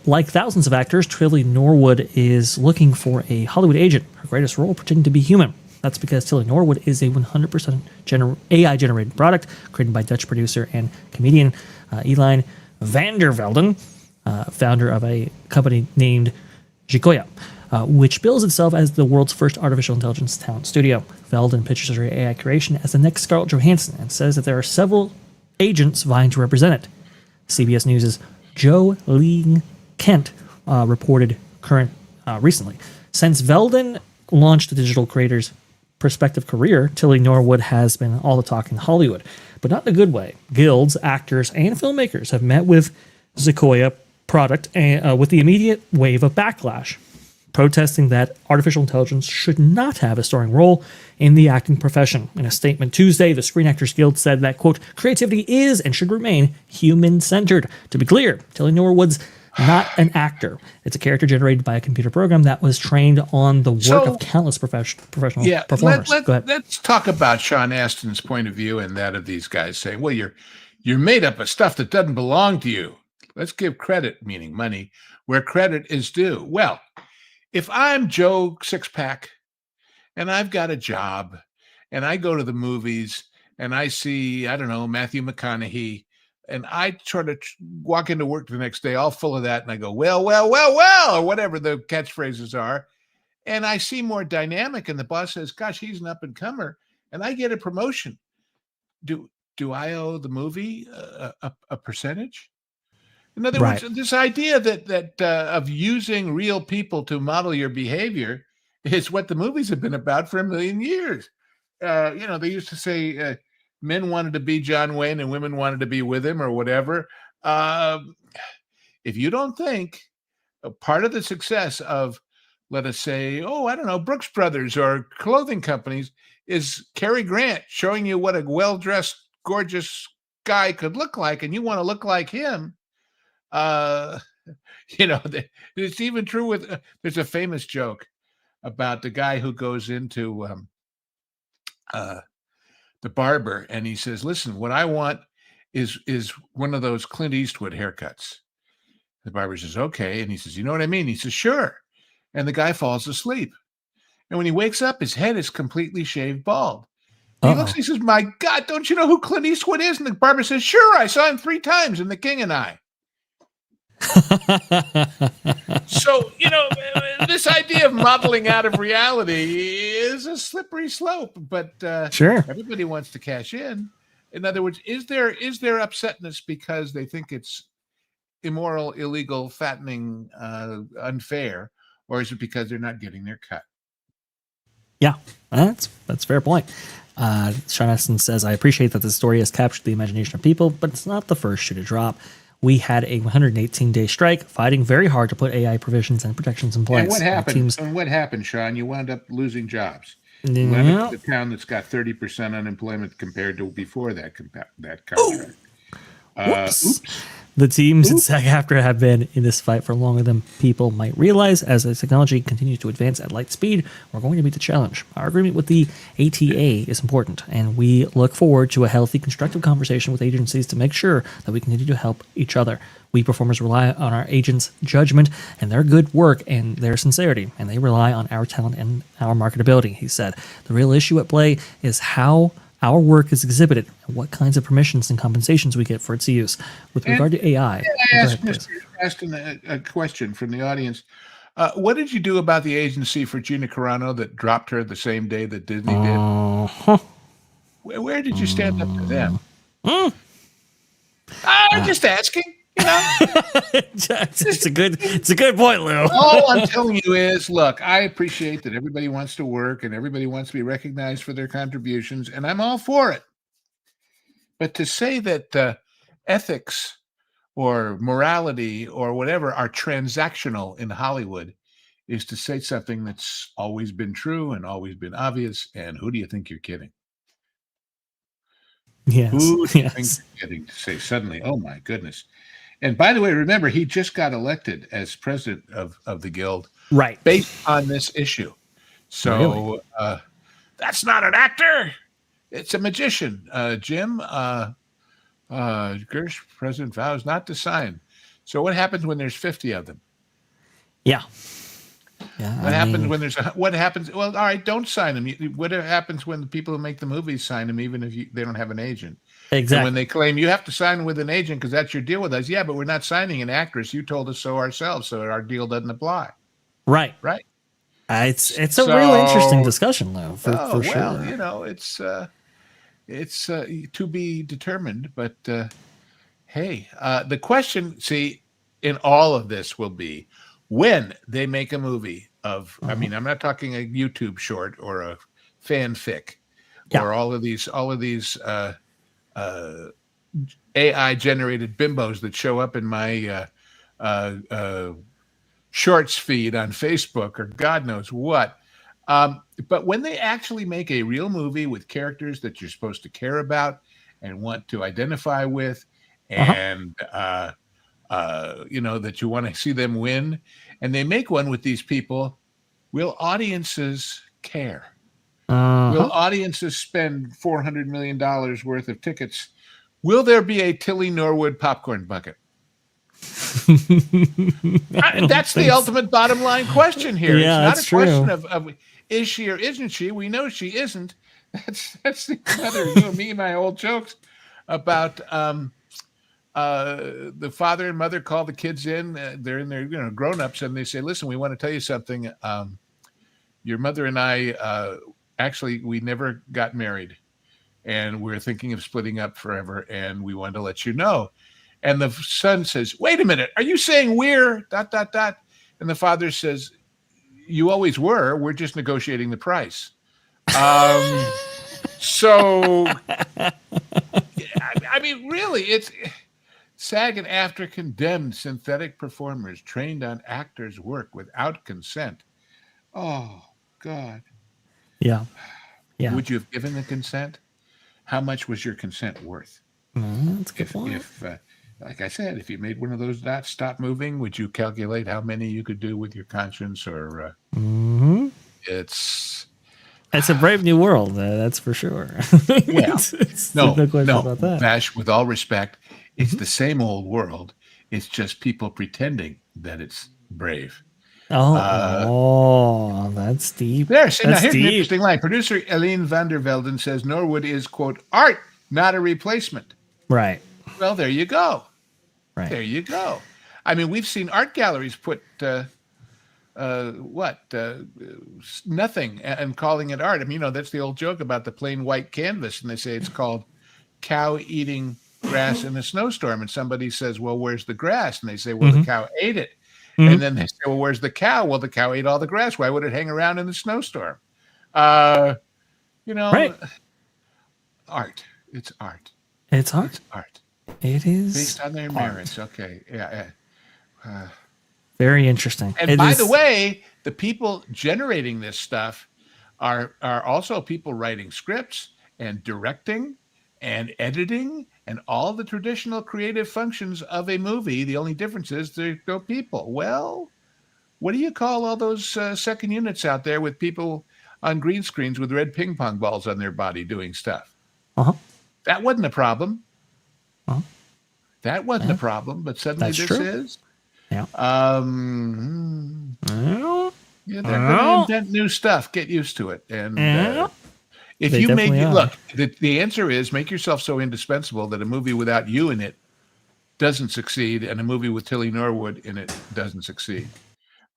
Like thousands of actors, Tilly Norwood is looking for a Hollywood agent. Her greatest role, pretending to be human. That's because Tilly Norwood is a 100% AI-generated product created by Dutch producer and comedian Eline van der Velden, founder of a company named Jukebox, which bills itself as the world's first artificial intelligence talent studio. Velden pitches her AI creation as the next Scarlett Johansson and says that there are several agents vying to represent it. CBS News' Joe Lee Kent reported recently. Since Velden launched the digital creator's prospective career, Tilly Norwood has been all the talk in Hollywood, but not in a good way. Guilds, actors, and filmmakers have met with Sequoia product with the immediate wave of backlash, protesting that artificial intelligence should not have a starring role in the acting profession. In a statement Tuesday, the Screen Actors Guild said that, quote, creativity is and should remain human-centered. To be clear, Tilly Norwood's not an actor. It's a character generated by a computer program that was trained on the work of countless professional performers. Go ahead. Let's talk about Sean Astin's point of view and that of these guys saying, well, you're made up of stuff that doesn't belong to you. Let's give credit, meaning money, where credit is due. Well, if I'm Joe Sixpack and I've got a job and I go to the movies and I see, I don't know, Matthew McConaughey, and I sort of walk into work the next day all full of that, and I go, well, or whatever the catchphrases are, and I see more dynamic, and the boss says, gosh, he's an up-and-comer, and I get a promotion. Do I owe the movie a percentage? In other words, this idea that of using real people to model your behavior is what the movies have been about for a million years. They used to say men wanted to be John Wayne and women wanted to be with him or whatever. If you don't think part of the success of, let us say, Brooks Brothers or clothing companies is Cary Grant showing you what a well-dressed, gorgeous guy could look like, and you want to look like him. It's even true with, there's a famous joke about the guy who goes into the barber and he says, listen, what I want is one of those Clint Eastwood haircuts. The barber says, okay. And he says, you know what I mean? He says, sure. And the guy falls asleep. And when he wakes up, his head is completely shaved bald. He looks and he says, my God, don't you know who Clint Eastwood is? And the barber says, sure, I saw him 3 times in The King and I. So, this idea of modeling out of reality is a slippery slope, but sure, everybody wants to cash in. In other words, is there upsetness because they think it's immoral, illegal, fattening, unfair, or is it because they're not getting their cut? Yeah, that's a fair point. Sean Astin says, I appreciate that the story has captured the imagination of people, but it's not the first shoe to drop. We had a 118-day strike, fighting very hard to put AI provisions and protections in place. And what happened, Sean? You wound up losing jobs. You wound up in a town that's got 30% unemployment compared to before that contract. Oops. The teams at SAG-AFTRA have been in this fight for longer than people might realize. As the technology continues to advance at light speed, we're going to meet the challenge. Our agreement with the ATA is important, and we look forward to a healthy, constructive conversation with agencies to make sure that we continue to help each other. We performers rely on our agents' judgment and their good work and their sincerity, and they rely on our talent and our marketability, he said. The real issue at play is how our work is exhibited and what kinds of permissions and compensations we get for its use. With regard to AI, I asked a question from the audience. What did you do about the agency for Gina Carano that dropped her the same day that Disney did? Where did you stand up to them? I'm just asking. You know, it's a good point, Lou. All I'm telling you is, look, I appreciate that everybody wants to work and everybody wants to be recognized for their contributions, and I'm all for it. But to say that ethics or morality or whatever are transactional in Hollywood is to say something that's always been true and always been obvious. And who do you think you're kidding? Yes. Who do you think you're kidding to say suddenly, oh my goodness. And by the way, remember, he just got elected as president of the Guild, right, based on this issue. So that's not an actor. It's a magician. Jim, Gersh, president vows not to sign. So what happens when there's 50 of them? Yeah. What happens when there's what happens? Well, all right, don't sign them. What happens when the people who make the movies sign them, even if they don't have an agent? Exactly. And when they claim you have to sign with an agent because that's your deal with us. Yeah, but we're not signing an actress. You told us so ourselves, so our deal doesn't apply. Right. Right. It's a really interesting discussion, though. For sure. Well, you know, it's to be determined. But hey, the question, see, in all of this will be when they make a movie of. I mean, I'm not talking a YouTube short or a fanfic or all of these AI generated bimbos that show up in my shorts feed on Facebook or God knows what. But when they actually make a real movie with characters that you're supposed to care about and want to identify with, and you know, that you want to see them win, and they make one with these people, will audiences care? Will audiences spend $400 million worth of tickets? Will there be a Tilly Norwood popcorn bucket? That's the ultimate bottom line question here. Yeah, it's not a question of is she or isn't she? We know she isn't. That's another, you know, me and my old jokes about the father and mother call the kids in. They're in their grown-ups, and they say, listen, we want to tell you something. Your mother and I actually, we never got married, and we're thinking of splitting up forever, and we wanted to let you know. And the son says, wait a minute, are you saying we're ... And the father says, you always were. We're just negotiating the price. So, I mean, really, it's SAG and AFTRA condemned synthetic performers trained on actors' work without consent. Oh, God. Yeah. Would you have given the consent? How much was your consent worth? That's a good point. If like I said, if you made one of those dots stop moving, would you calculate how many you could do with your conscience? Or it's a brave new world. That's for sure. Well, no question about that. Vash, with all respect, it's the same old world. It's just people pretending that it's brave. That's deep. Now here's an interesting line. Producer Eline van der Velden says Norwood is, quote, art, not a replacement. Right. Well, there you go. Right. There you go. I mean, we've seen art galleries put nothing and calling it art. I mean, you know, that's the old joke about the plain white canvas, and they say it's called cow eating grass in a snowstorm. And somebody says, well, where's the grass? And they say, well, the cow ate it. And then they say, well, where's the cow? Well, the cow ate all the grass. Why would it hang around in the snowstorm? You know, art. It's art. It's art. It's art. It is based on their merits. Okay. Yeah. Very interesting. And by the way, the people generating this stuff are also people writing scripts and directing and editing and all the traditional creative functions of a movie. The only difference is there's no people. Well, what do you call all those second units out there with people on green screens with red ping pong balls on their body doing stuff? Uh-huh. That wasn't a problem. Uh-huh. That wasn't a problem, but suddenly That's this true. is. Yeah. Yeah, they're going to invent new stuff. Get used to it. And if They you make definitely it, are. look, the answer is make yourself so indispensable that a movie without you in it doesn't succeed, and a movie with Tilly Norwood in it doesn't succeed.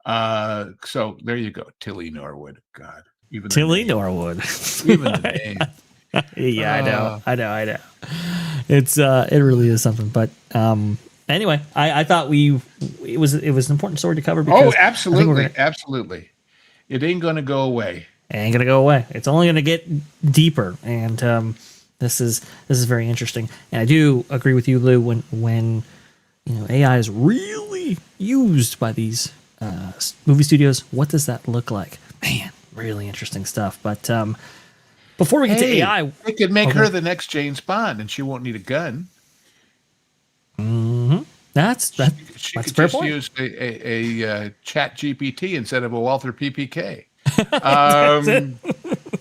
So there you go, Tilly Norwood. God, even the Tilly name. Norwood. Even the name. Yeah, I know. It's it really is something. But anyway, I thought it was an important story to cover because Absolutely. It ain't going to go away. it ain't gonna go away. It's only gonna get deeper, and this is very interesting. And I do agree with you, Lou, when AI is really used by these movie studios. What does that look like? Man, really interesting stuff. But before we get to AI, it could make her the next James Bond, and she won't need a gun. that's She a could fair just point. use a Chat GPT instead of a Walther PPK. That's very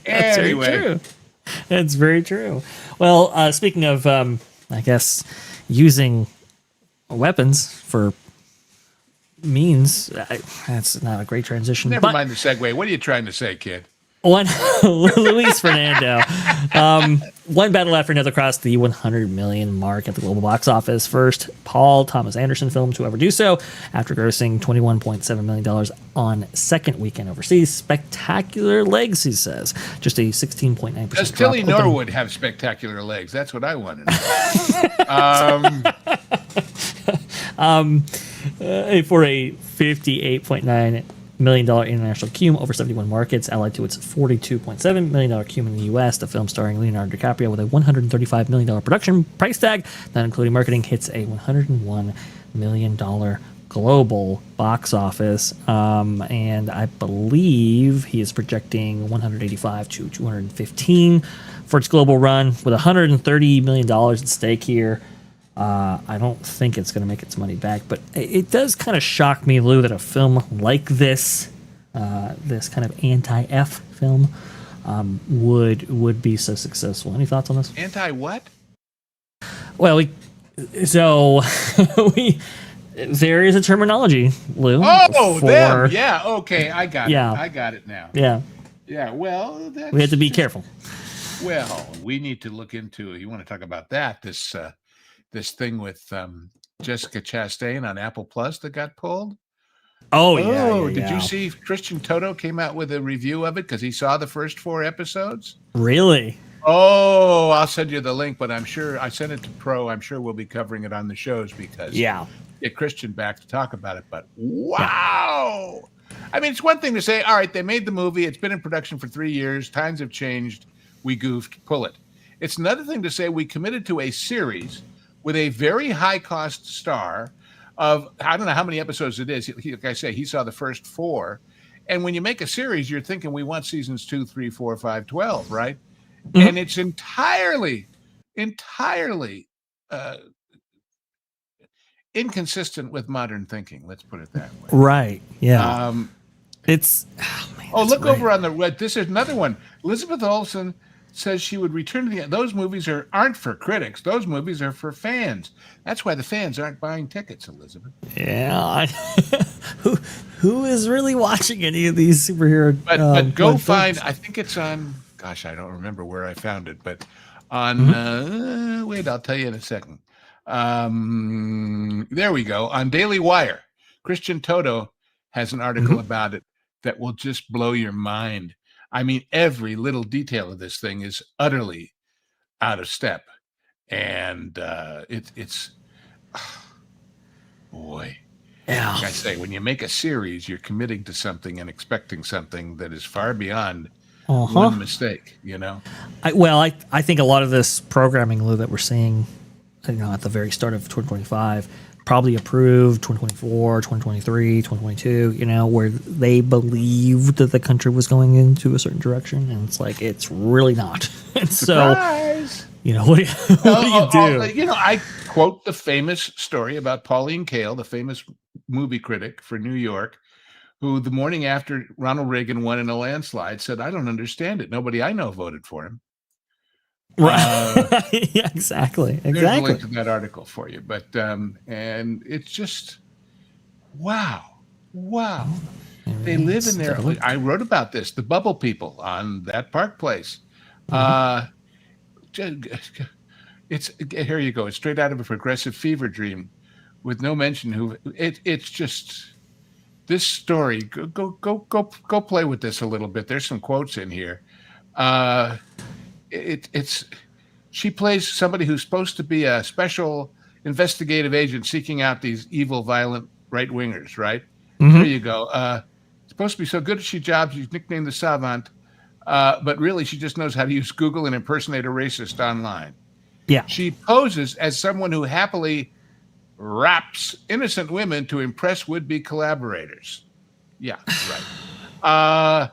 Anyway, true. That's very true. Well, speaking of, I guess, using weapons for means, that's not a great transition. never but mind the segue. What are you trying to say, kid? One, Luis Fernando. One battle after another crossed the 100 million mark at the global box office. First, Paul Thomas Anderson film to ever do so, after grossing $21.7 million on second weekend overseas. Spectacular legs, he says. Just a 16.9% Does drop. Tilly Norwood have spectacular legs? That's what I want to know. For a $58.9 million international cum over 71 markets, allied to its $42.7 million cum in the U.S. The film, starring Leonardo DiCaprio, with a $135 million production price tag, not including marketing, hits a $101 million global box office. And I believe he is projecting 185 to 215 for its global run, with $130 million at stake here. I don't think it's going to make its money back, but it does kind of shock me, Lou, that a film like this, this kind of anti-F film, would be so successful. Any thoughts on this? Anti what? Well, there is a terminology, Lou. Oh, for, them. Yeah. Okay. I got Yeah. it. I got it now. Yeah, Yeah. Well, that's we have to be careful. Well, we need to look into. You want to talk about that? This thing with Jessica Chastain on Apple Plus that got pulled. Oh, yeah. Did you see Christian Toto came out with a review of it because he saw the first 4 episodes? Really? Oh, I'll send you the link, but I'm sure I sent it to Pro. I'm sure we'll be covering it on the shows because get Christian back to talk about it. But wow. I mean, it's one thing to say, all right, they made the movie. It's been in production for 3 years. Times have changed. We goofed. Pull it. It's another thing to say we committed to a series with a very high-cost star of, I don't know how many episodes it is. Like I say, he saw the first 4. And when you make a series, you're thinking we want seasons 2, 3, 4, 5, 12, right? Mm-hmm. And it's entirely inconsistent with modern thinking. Let's put it that way. Right. Yeah. Look over on the red. This is another one. Elizabeth Olsen says she would return to those movies aren't for critics. Those movies are for fans. That's why the fans aren't buying tickets, Elizabeth. Yeah. Who is really watching any of these superhero? But go find. I think it's on. Gosh, I don't remember where I found it, but on. Wait, I'll tell you in a second. There we go. On Daily Wire, Christian Toto has an article about it that will just blow your mind. I mean, every little detail of this thing is utterly out of step, and it's boy. Yeah. Like I say, when you make a series, you're committing to something and expecting something that is far beyond one mistake. I think a lot of this programming, Lou, that we're seeing, at the very start of 2025. Probably approved 2024, 2023, 2022, where they believed that the country was going into a certain direction. And it's like, it's really not. And Surprise! You know, what do you do? You know, I quote the famous story about Pauline Kael, the famous movie critic for New York, who the morning after Ronald Reagan won in a landslide said, "I don't understand it. Nobody I know voted for him." Right. Yeah, exactly. There's a Exactly. link to that article for you. But and it's just wow. They live in their. I wrote about this. The bubble people on that Park Place. It's here you go. It's straight out of a progressive fever dream, with no mention who. It's just this story. Go play with this a little bit. There's some quotes in here. It's she plays somebody who's supposed to be a special investigative agent seeking out these evil, violent right wingers. Right. There you go. Supposed to be so good at she jobs. She's nicknamed the Savant, but really she just knows how to use Google and impersonate a racist online. Yeah. She poses as someone who happily raps innocent women to impress would-be collaborators. Yeah, right.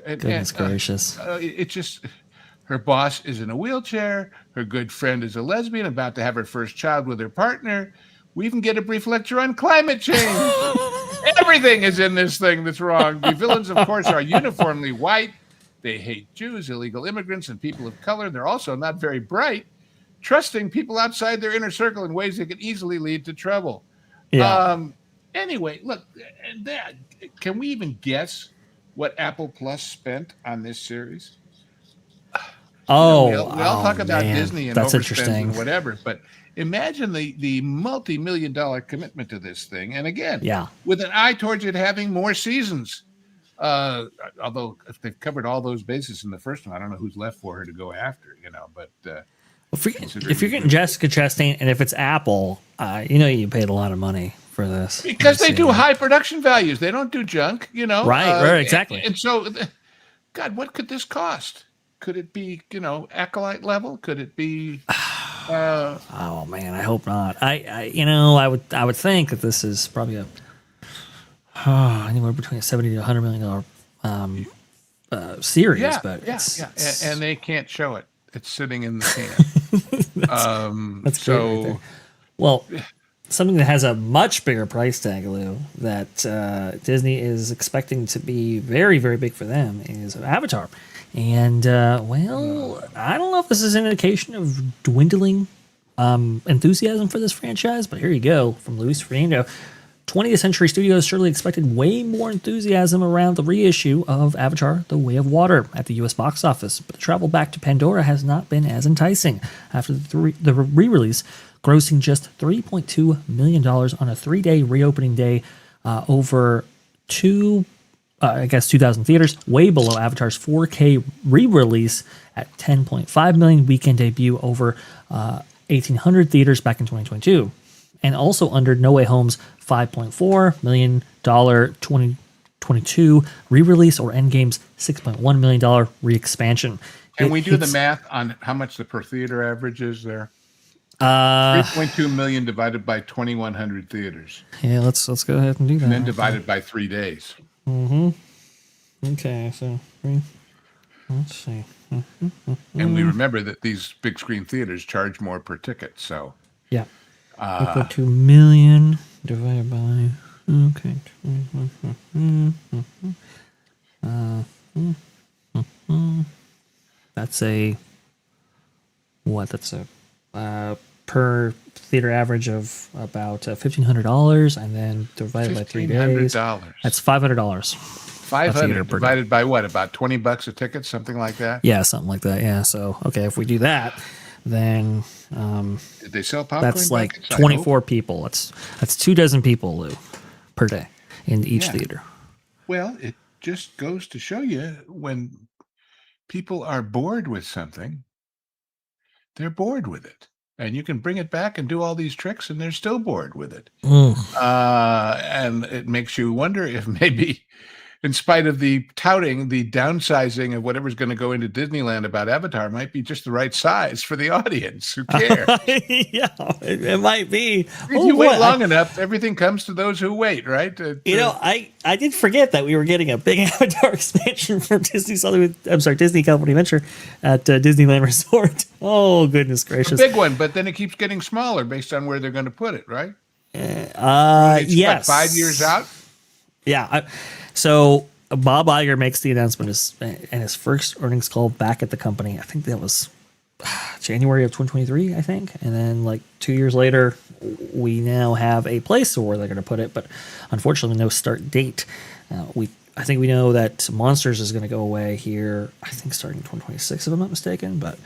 Goodness gracious. It just, her boss is in a wheelchair. Her good friend is a lesbian about to have her first child with her partner. We even get a brief lecture on climate change. Everything is in this thing that's wrong. The villains, of course, are uniformly white. They hate Jews, illegal immigrants, and people of color. They're also not very bright, trusting people outside their inner circle in ways that could easily lead to trouble. Yeah. Anyway, look, can we even guess what Apple Plus spent on this series? Oh, we all talk about man. Disney and That's overspends interesting. and whatever, but imagine the multi-million-dollar commitment to this thing. And again, with an eye towards it having more seasons. Although if they've covered all those bases in the first one, I don't know who's left for her to go after, but if you're getting Jessica Chastain and if it's Apple, you paid a lot of money for this. Because they do high production values. They don't do junk, Right, exactly. And so, God, what could this cost? Could it be, Acolyte level? Could it be? Oh man, I hope not. I would think that this is probably anywhere between a $70 to $100 million series. And they can't show it. It's sitting in the can. That's great right there. Well, something that has a much bigger price tag, Lou, that Disney is expecting to be very, very big for them is Avatar. And, I don't know if this is an indication of dwindling enthusiasm for this franchise, but here you go from Luis Fernando. 20th Century Studios surely expected way more enthusiasm around the reissue of Avatar: The Way of Water at the U.S. box office, but the travel back to Pandora has not been as enticing after the re-release, grossing just $3.2 million on a 3-day reopening day over 2,000 theaters, way below Avatar's 4K re-release at $10.5 million weekend debut over 1,800 theaters back in 2022. And also under No Way Home's $5.4 million 2022 re-release or Endgame's $6.1 million re-expansion. Can we do the math on how much the per theater average is there? 3.2 million divided by 2,100 theaters. Yeah, let's go ahead and do that. And then divided by 3 days. Okay, so let's see. And we remember that these big screen theaters charge more per ticket, so. Yeah. 3.2 million divided by, okay. That's a per theater average of about $1,500, and then divided by 3 days. That's $500. 500 divided by what? About $20 a ticket, something like that? Yeah, something like that. Yeah. So, okay, if we do that, then did they sell popcorn? That's like buckets? 24 people. That's 24 people, Lou, per day in each theater. Well, it just goes to show you when people are bored with something, they're bored with it. And you can bring it back and do all these tricks, and they're still bored with it. And it makes you wonder if maybe in spite of the touting, the downsizing of whatever's going to go into Disneyland about Avatar might be just the right size for the audience. Who cares? Yeah, it might be. If you wait long enough, everything comes to those who wait, right? I did forget that we were getting a big Avatar expansion from Disney California Adventure at Disneyland Resort. Oh, goodness gracious. A big one, but then it keeps getting smaller based on where they're going to put it, right? Yes. 5 years out? Yeah. So Bob Iger makes the announcement in his first earnings call back at the company. I think that was January of 2023, I think. And then like 2 years later, we now have a place where they're going to put it, but unfortunately no start date. I think we know that Monsters is going to go away here, I think starting in 2026, if I'm not mistaken, but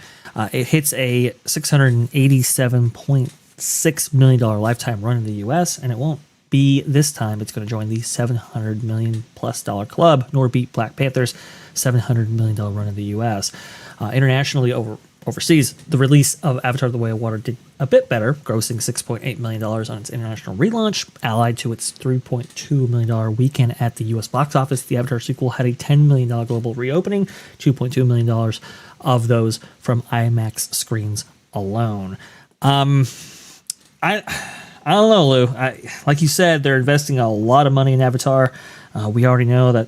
it hits a $687.6 million lifetime run in the U.S., and it won't be this time. It's going to join the $700 million plus club, nor beat Black Panther's $700 million run in the U.S. Internationally, overseas, the release of Avatar: The Way of Water did a bit better, grossing $6.8 million on its international relaunch, allied to its $3.2 million weekend at the U.S. box office. The Avatar sequel had a $10 million global reopening, $2.2 million of those from IMAX screens alone. I don't know, Lou. Like you said, they're investing a lot of money in Avatar. We already know that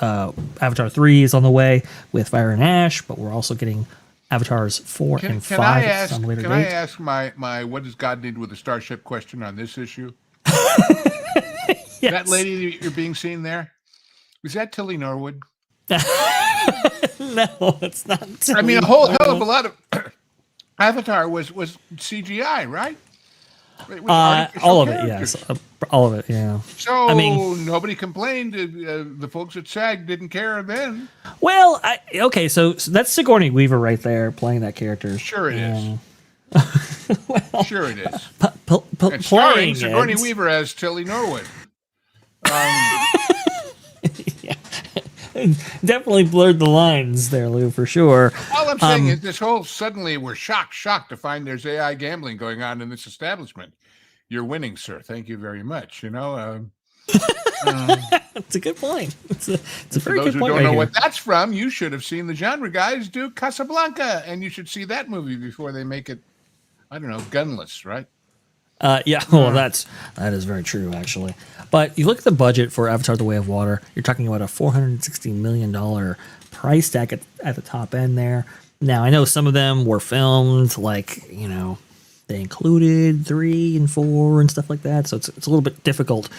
Avatar 3 is on the way with Fire and Ash, but we're also getting Avatars 4 and 5 I on the later Can date. I ask my what does God need with a starship question on this issue? Yes. That lady that you're being seen there, is that Tilly Norwood? No, it's not. I mean, a whole hell of a lot of Avatar was CGI, right? All of it, yes. All of it, yeah. So I mean, nobody complained. The folks at SAG didn't care then. Well, okay, so that's Sigourney Weaver right there playing that character. Sure it is. Sure it is. And starring Playing Sigourney Weaver as Tilly Norwood. Yeah. Definitely blurred the lines there, Lou, for sure. All I'm saying is this whole suddenly we're shocked to find there's AI gambling going on in this establishment. You're winning, sir. Thank you very much. It's a good point. It's a very good point. For those who don't know what that's from, you should have seen the genre guys do Casablanca, and you should see that movie before they make it, I don't know, gunless, right? Yeah, well, that is very true, actually. But you look at the budget for Avatar: The Way of Water, you're talking about a $460 million price tag at the top end there. Now, I know some of them were filmed, like, they included 3 and 4 and stuff like that, so it's a little bit difficult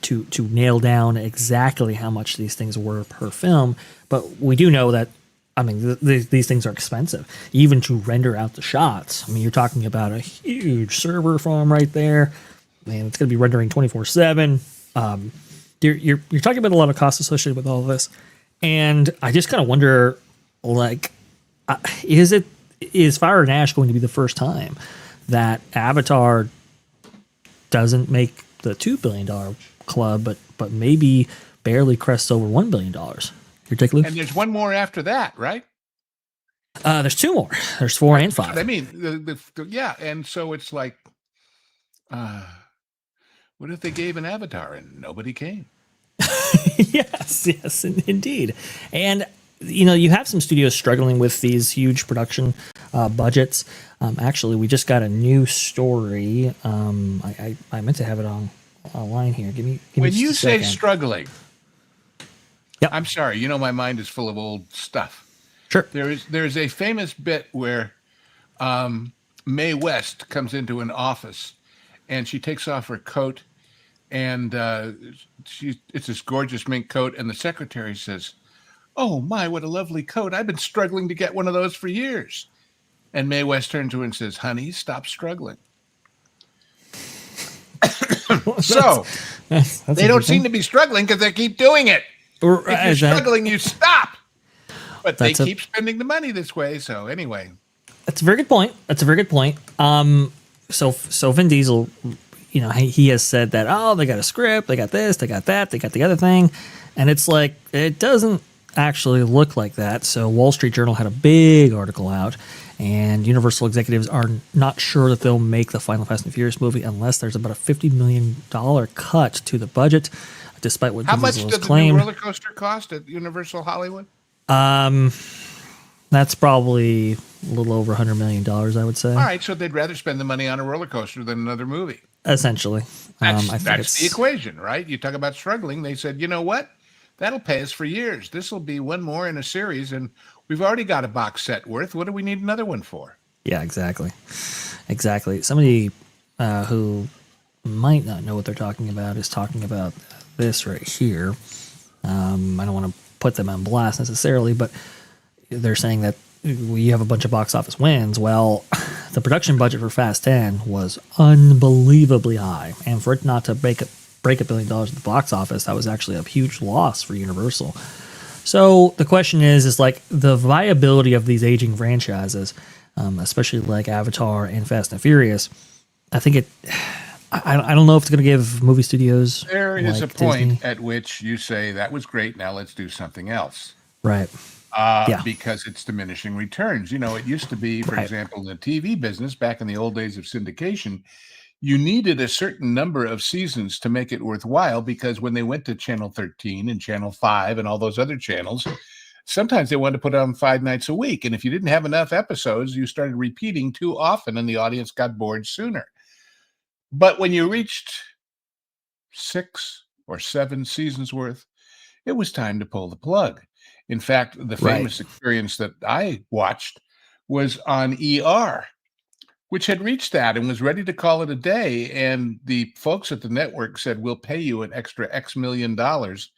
to nail down exactly how much these things were per film. But we do know that, I mean, these things are expensive, even to render out the shots. I mean, you're talking about a huge server farm right there. Man, it's going to be rendering 24/7. You're talking about a lot of costs associated with all of this, and I just kind of wonder, like, is Fire and Ash going to be the first time that Avatar doesn't make the $2 billion club, but maybe barely crests over $1 billion? Your take, Luke? And there's one more after that, right? There's 2 more. There's 4 and 5. I mean, yeah, and so it's like, what if they gave an Avatar and nobody came? Yes, indeed. And you have some studios struggling with these huge production budgets. Actually, we just got a new story. I meant to have it online here. Give me when just you a say second. struggling. Yep. I'm sorry. My mind is full of old stuff. Sure. There's a famous bit where Mae West comes into an office and she takes off her coat, and it's this gorgeous mink coat, and the secretary says, "Oh my, what a lovely coat. I've been struggling to get one of those for years." And Mae West turns to her and says, "Honey, stop struggling." So they don't seem to be struggling because they keep doing it. If you're struggling, you stop. But they keep spending the money this way. So anyway, that's a very good point. So Vin Diesel, he has said that, they got a script, they got this, they got that, they got the other thing, and it's like it doesn't actually look like that. So Wall Street Journal had a big article out, and Universal executives are not sure that they'll make the final Fast and Furious movie unless there's about a $50 million cut to the budget. despite what How the much Diesels did the new claim. roller coaster cost at Universal Hollywood? That's probably a little over $100 million, I would say. All right, so they'd rather spend the money on a roller coaster than another movie. Essentially. I think That's the equation, right? You talk about struggling. They said, you know what? That'll pay us for years. This will be one more in a series, and we've already got a box set worth. What do we need another one for? Yeah, exactly. Exactly. Somebody who might not know what they're talking about is talking about this right here. I don't want to put them on blast necessarily, but they're saying that you have a bunch of box office wins. Well, the production budget for Fast 10 was unbelievably high, and for it not to break $1 billion at the box office, that was actually a huge loss for Universal. So the question is like the viability of these aging franchises, especially like Avatar and Fast and Furious. I think I don't know if it's going to give movie studios. There is like a point Disney. at which you say, that was great, now let's do something else. Right. Because it's diminishing returns. You know, it used to be, for example, in the TV business, back in the old days of syndication, you needed a certain number of seasons to make it worthwhile, because when they went to Channel 13 and Channel 5 and all those other channels, sometimes they wanted to put it on 5 nights a week. And if you didn't have enough episodes, you started repeating too often and the audience got bored sooner. But when you reached 6 or 7 seasons worth, it was time to pull the plug. In fact, the famous experience that I watched was on ER, which had reached that and was ready to call it a day. And the folks at the network said, we'll pay you an extra X million dollars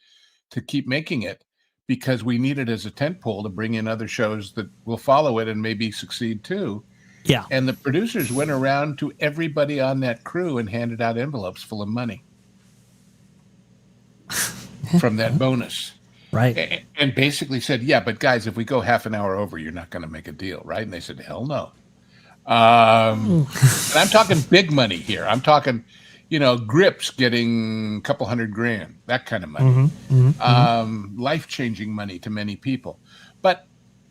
to keep making it, because we need it as a tentpole to bring in other shows that will follow it and maybe succeed too. Yeah. And the producers went around to everybody on that crew and handed out envelopes full of money from that bonus. Right. And basically said, yeah, but guys, if we go half an hour over, you're not going to make a deal, right? And they said, hell no. And I'm talking big money here. I'm talking, Grips getting a couple $100,000, that kind of money. Life-changing money to many people. But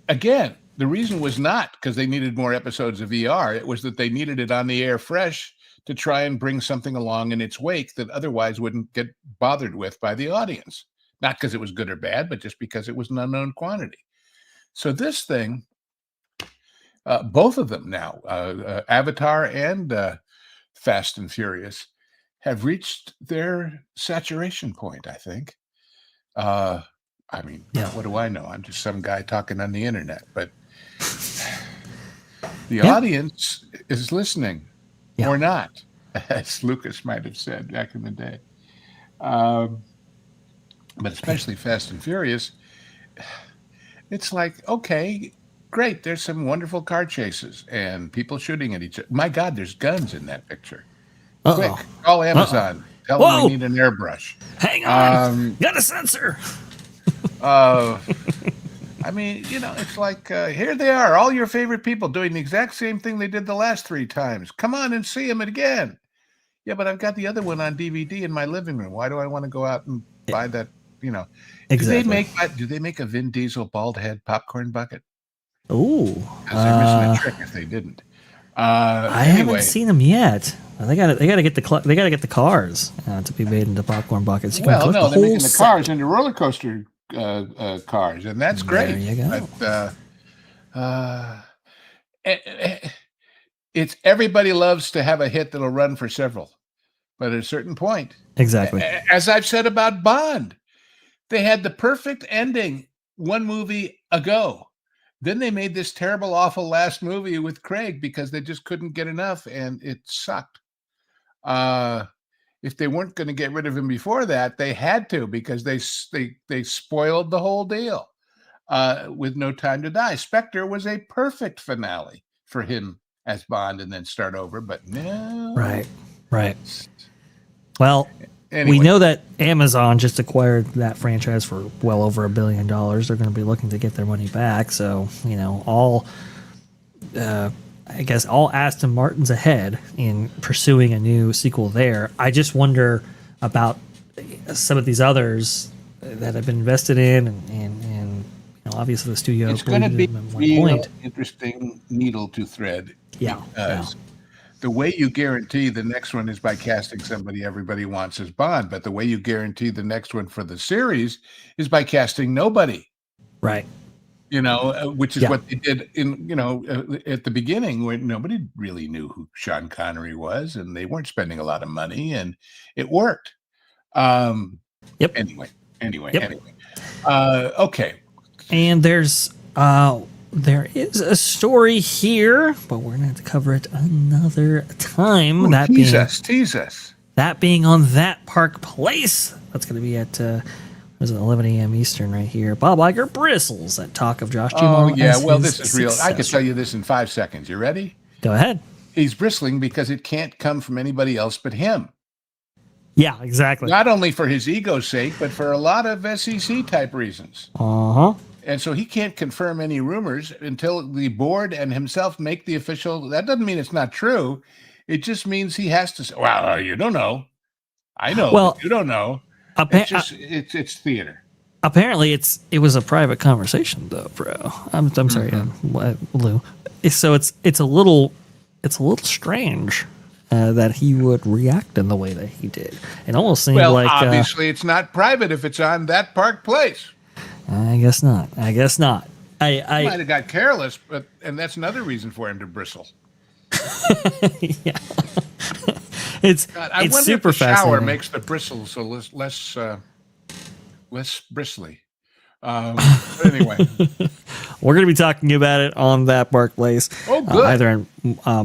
again, the reason was not because they needed more episodes of ER. It was that they needed it on the air fresh to try and bring something along in its wake that otherwise wouldn't get bothered with by the audience. Not because it was good or bad, but just because it was an unknown quantity. So this thing, both of them now, Avatar and Fast and Furious, have reached their saturation point, I think. What do I know? I'm just some guy talking on the internet, but the audience is listening or not, as Lucas might have said back in the day. But especially Fast and Furious, it's like, okay, great. There's some wonderful car chases and people shooting at each other. My God, there's guns in that picture. Quick, call Amazon. Tell them we need an airbrush. Hang on. Got a sensor. It's like, here they are, all your favorite people doing the exact same thing they did the last 3 times. Come on and see them again. Yeah, but I've got the other one on DVD in my living room. Why do I want to go out and buy that? Exactly. Do they make a Vin Diesel bald head popcorn bucket? Ooh. Because they're missing a trick if they didn't. I haven't seen them yet. They got to get the cars to be made into popcorn buckets. You Well, no, they're making the cars into roller coaster cars, and that's great. There you go. But it's everybody loves to have a hit that'll run for several, but at a certain point, exactly. As I've said about Bond, they had the perfect ending one movie ago. Then they made this terrible, awful last movie with Craig because they just couldn't get enough, and it sucked. If they weren't going to get rid of him before that, they had to, because they spoiled the whole deal with No Time to Die. Spectre was a perfect finale for him as Bond, and then start over, but no. Right. Well, anyway. We know that Amazon just acquired that franchise for well over $1 billion. They're going to be looking to get their money back. So, all Aston Martin's ahead in pursuing a new sequel there. I just wonder about some of these others that have been invested in, and obviously the studio. It's going to be a real interesting needle to thread. Yeah. The way you guarantee the next one is by casting somebody everybody wants as Bond, but the way you guarantee the next one for the series is by casting nobody. Right. Which is Yeah. what they did at the beginning, where nobody really knew who Sean Connery was, and they weren't spending a lot of money, and it worked. Yep. Anyway. Yep. Okay. And there is a story here, but we're gonna have to cover it another time. Ooh, tease us. That being on That Park Place. That's gonna be at 11 a.m. Eastern right here. Bob Iger bristles at talk of Josh Duhamel. Oh yeah, as well, his this is real. I can successor. tell you this in 5 seconds. You ready? Go ahead. He's bristling because it can't come from anybody else but him. Yeah, exactly. Not only for his ego's sake, but for a lot of SEC type reasons. Uh-huh. And so he can't confirm any rumors until the board and himself make the official. That doesn't mean it's not true. It just means he has to say, well, you don't know. I know, Well, but you don't know. It's theater. Apparently, it was a private conversation, though, bro. I'm sorry, Lou. So it's a little strange that he would react in the way that he did. It almost seemed Well, like obviously, it's not private if it's on That Park Place. I guess not. I He might have got careless, and that's another reason for him to bristle. yeah. It's I it's wonder super if the shower fascinating. makes the bristles so less bristly. But anyway, We're going to be talking about it on That Park Place. Oh, good. Either in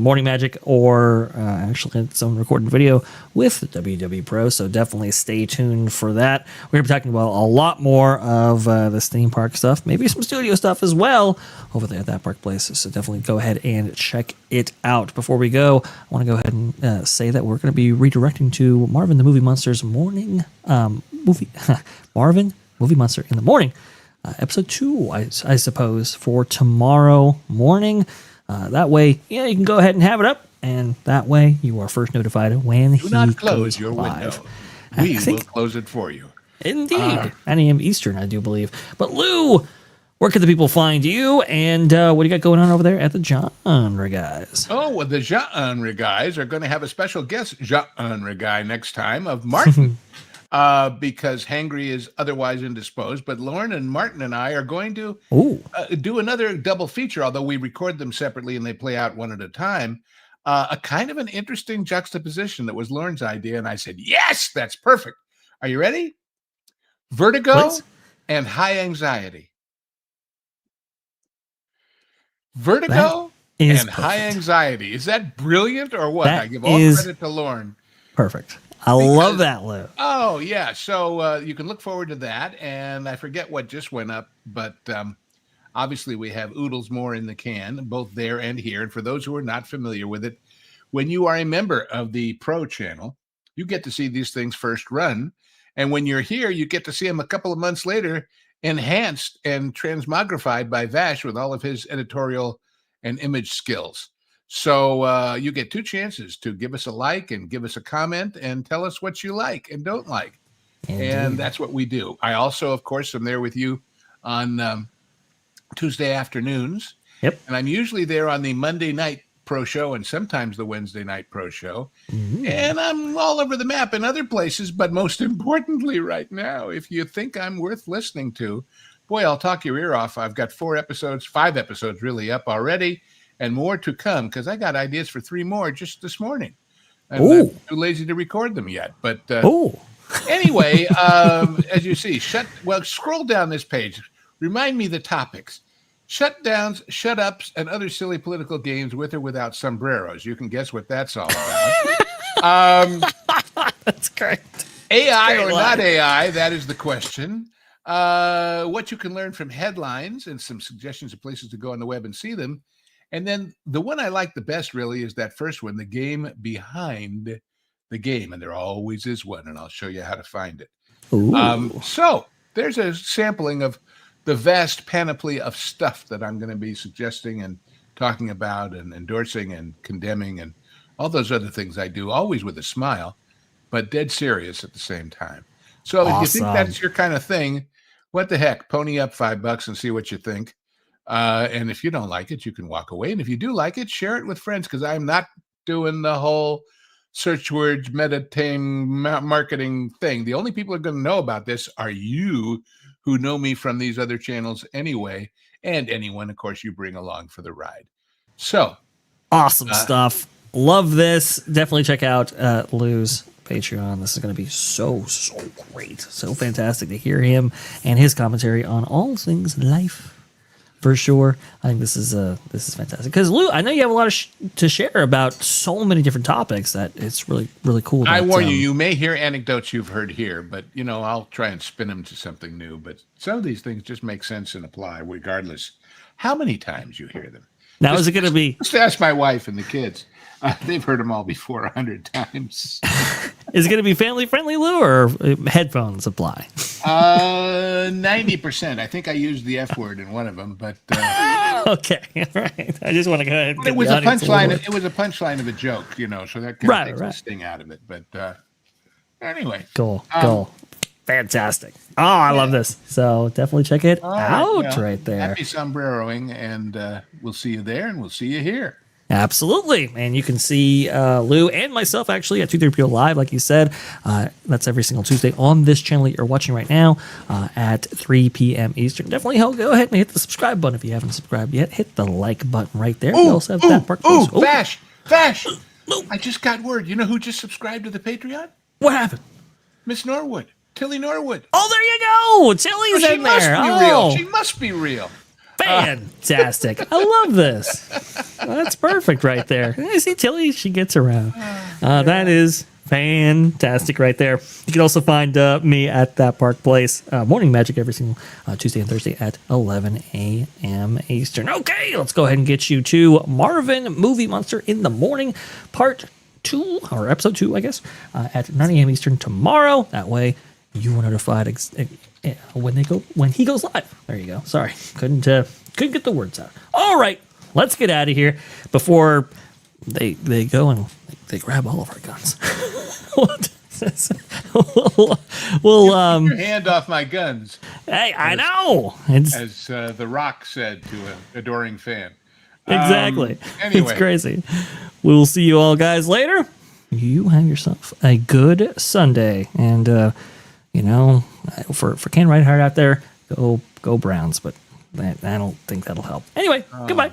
Morning Magic or actually its own recorded video with WW Pro. So definitely stay tuned for that. We're going to be talking about a lot more of this theme park stuff, maybe some studio stuff as well over there at That Park Place. So definitely go ahead and check it out. Before we go, I want to go ahead and say that we're going to be redirecting to Marvin the Movie Monster's morning movie. Marvin Movie Monster in the Morning. Episode 2, I suppose, for tomorrow morning. That way, you can go ahead and have it up, and that way you are first notified when do not he close goes your live. window. We will think- close it for you. Indeed. 9 a.m. Eastern, I do believe. But Lou, where can the people find you, and what do you got going on over there at the Genre Guys? Oh, well, the genre guys are going to have a special guest genre guy next time of Martin. Because Hangry is otherwise indisposed, but Lauren and Martin and I are going to do another double feature, although we record them separately and they play out one at a time. A kind of an interesting juxtaposition that was Lauren's idea, and I said, yes, that's perfect. Are you ready? Vertigo Please. and high anxiety. Vertigo is and high perfect. anxiety. Is that brilliant or what? That I give all is- credit to Lauren. Perfect. I love that, Lou. Oh, yeah. So you can look forward to that. And I forget what just went up, but obviously we have oodles more in the can, both there and here. And for those who are not familiar with it, when you are a member of the Pro channel, you get to see these things first run. And when you're here, you get to see them a couple of months later, enhanced and transmogrified by Vash with all of his editorial and image skills. So you get 2 chances to give us a like and give us a comment and tell us what you like and don't like. And that's what we do. I also, of course, am there with you on Tuesday afternoons. Yep. And I'm usually there on the Monday night Pro Show and sometimes the Wednesday night Pro Show. And I'm all over the map in other places. But most importantly right now, if you think I'm worth listening to, boy, I'll talk your ear off. I've got 5 episodes really up already. And more to come, because I got ideas for 3 more just this morning. I'm too lazy to record them yet. But anyway, as you see, scroll down this page. Remind me the topics. Shutdowns, shut-ups, and other silly political games with or without sombreros. You can guess what that's all about. That's great. AI or not AI, that is the question. What you can learn from headlines and some suggestions of places to go on the web and see them. And then the one I like the best really is that first one, the game behind the game. And there always is one, and I'll show you how to find it. So there's a sampling of the vast panoply of stuff that I'm going to be suggesting and talking about and endorsing and condemning and all those other things I do, always with a smile, but dead serious at the same time. So if you think that's your kind of thing, what the heck, pony up $5 and see what you think. And if you don't like it, you can walk away. And if you do like it, share it with friends, because I'm not doing the whole search words marketing thing. The only people who are going to know about this are you, who know me from these other channels anyway, and anyone, of course, you bring along for the ride. So Awesome stuff. Love this. Definitely check out Lou's Patreon. This is going to be so great. So fantastic to hear him and his commentary on all things life. For sure. I think this is fantastic. Because Lou, I know you have a lot to share about so many different topics that it's really, really cool. I warn you, you may hear anecdotes you've heard here, but, I'll try and spin them to something new. But some of these things just make sense and apply regardless how many times you hear them. Now, is it going to be... Just ask my wife and the kids. They've heard them all before 100 times. Is it going to be family-friendly, Lou, or headphones apply? 90%. I think I used the F word in one of them, but... Okay, all right. I just want to go ahead and it was a punchline. It was a punchline of a joke, so that kind of takes the sting out of it. But anyway. Cool. Fantastic. Oh, I love this. So definitely check it out right there. Happy sombreroing, and we'll see you there, and we'll see you here. Absolutely. And you can see Lou and myself actually at 2:30 p.m. live, like you said. That's every single Tuesday on this channel that you're watching right now at 3 p.m. Eastern. Definitely go ahead and hit the subscribe button if you haven't subscribed yet. Hit the like button right there. We also have that part. Vash! I just got word. You know who just subscribed to the Patreon? What happened? Miss Norwood. Tilly Norwood. Oh, there you go. Tilly's in there. She must be real. Fantastic. I love this. That's perfect right there. You see Tilly, she gets around. That is fantastic right there. You can also find me at That Park Place, Morning Magic every single Tuesday and Thursday at 11 a.m. Eastern. Okay, let's go ahead and get you to Marvin Movie Monster in the Morning, part 2, or episode 2, I guess, at 9 a.m. Eastern tomorrow. That way you are notified when he goes live. There you go. Sorry, couldn't get the words out. All right, let's get out of here before they go and they grab all of our guns. we'll Keep your hand off my guns. Hey, I know. As The Rock said to an adoring fan. Exactly. Anyway. It's crazy. We will see you all guys later. You have yourself a good Sunday, and for Ken Reinhardt out there, go Browns, but I don't think that'll help. Anyway, goodbye.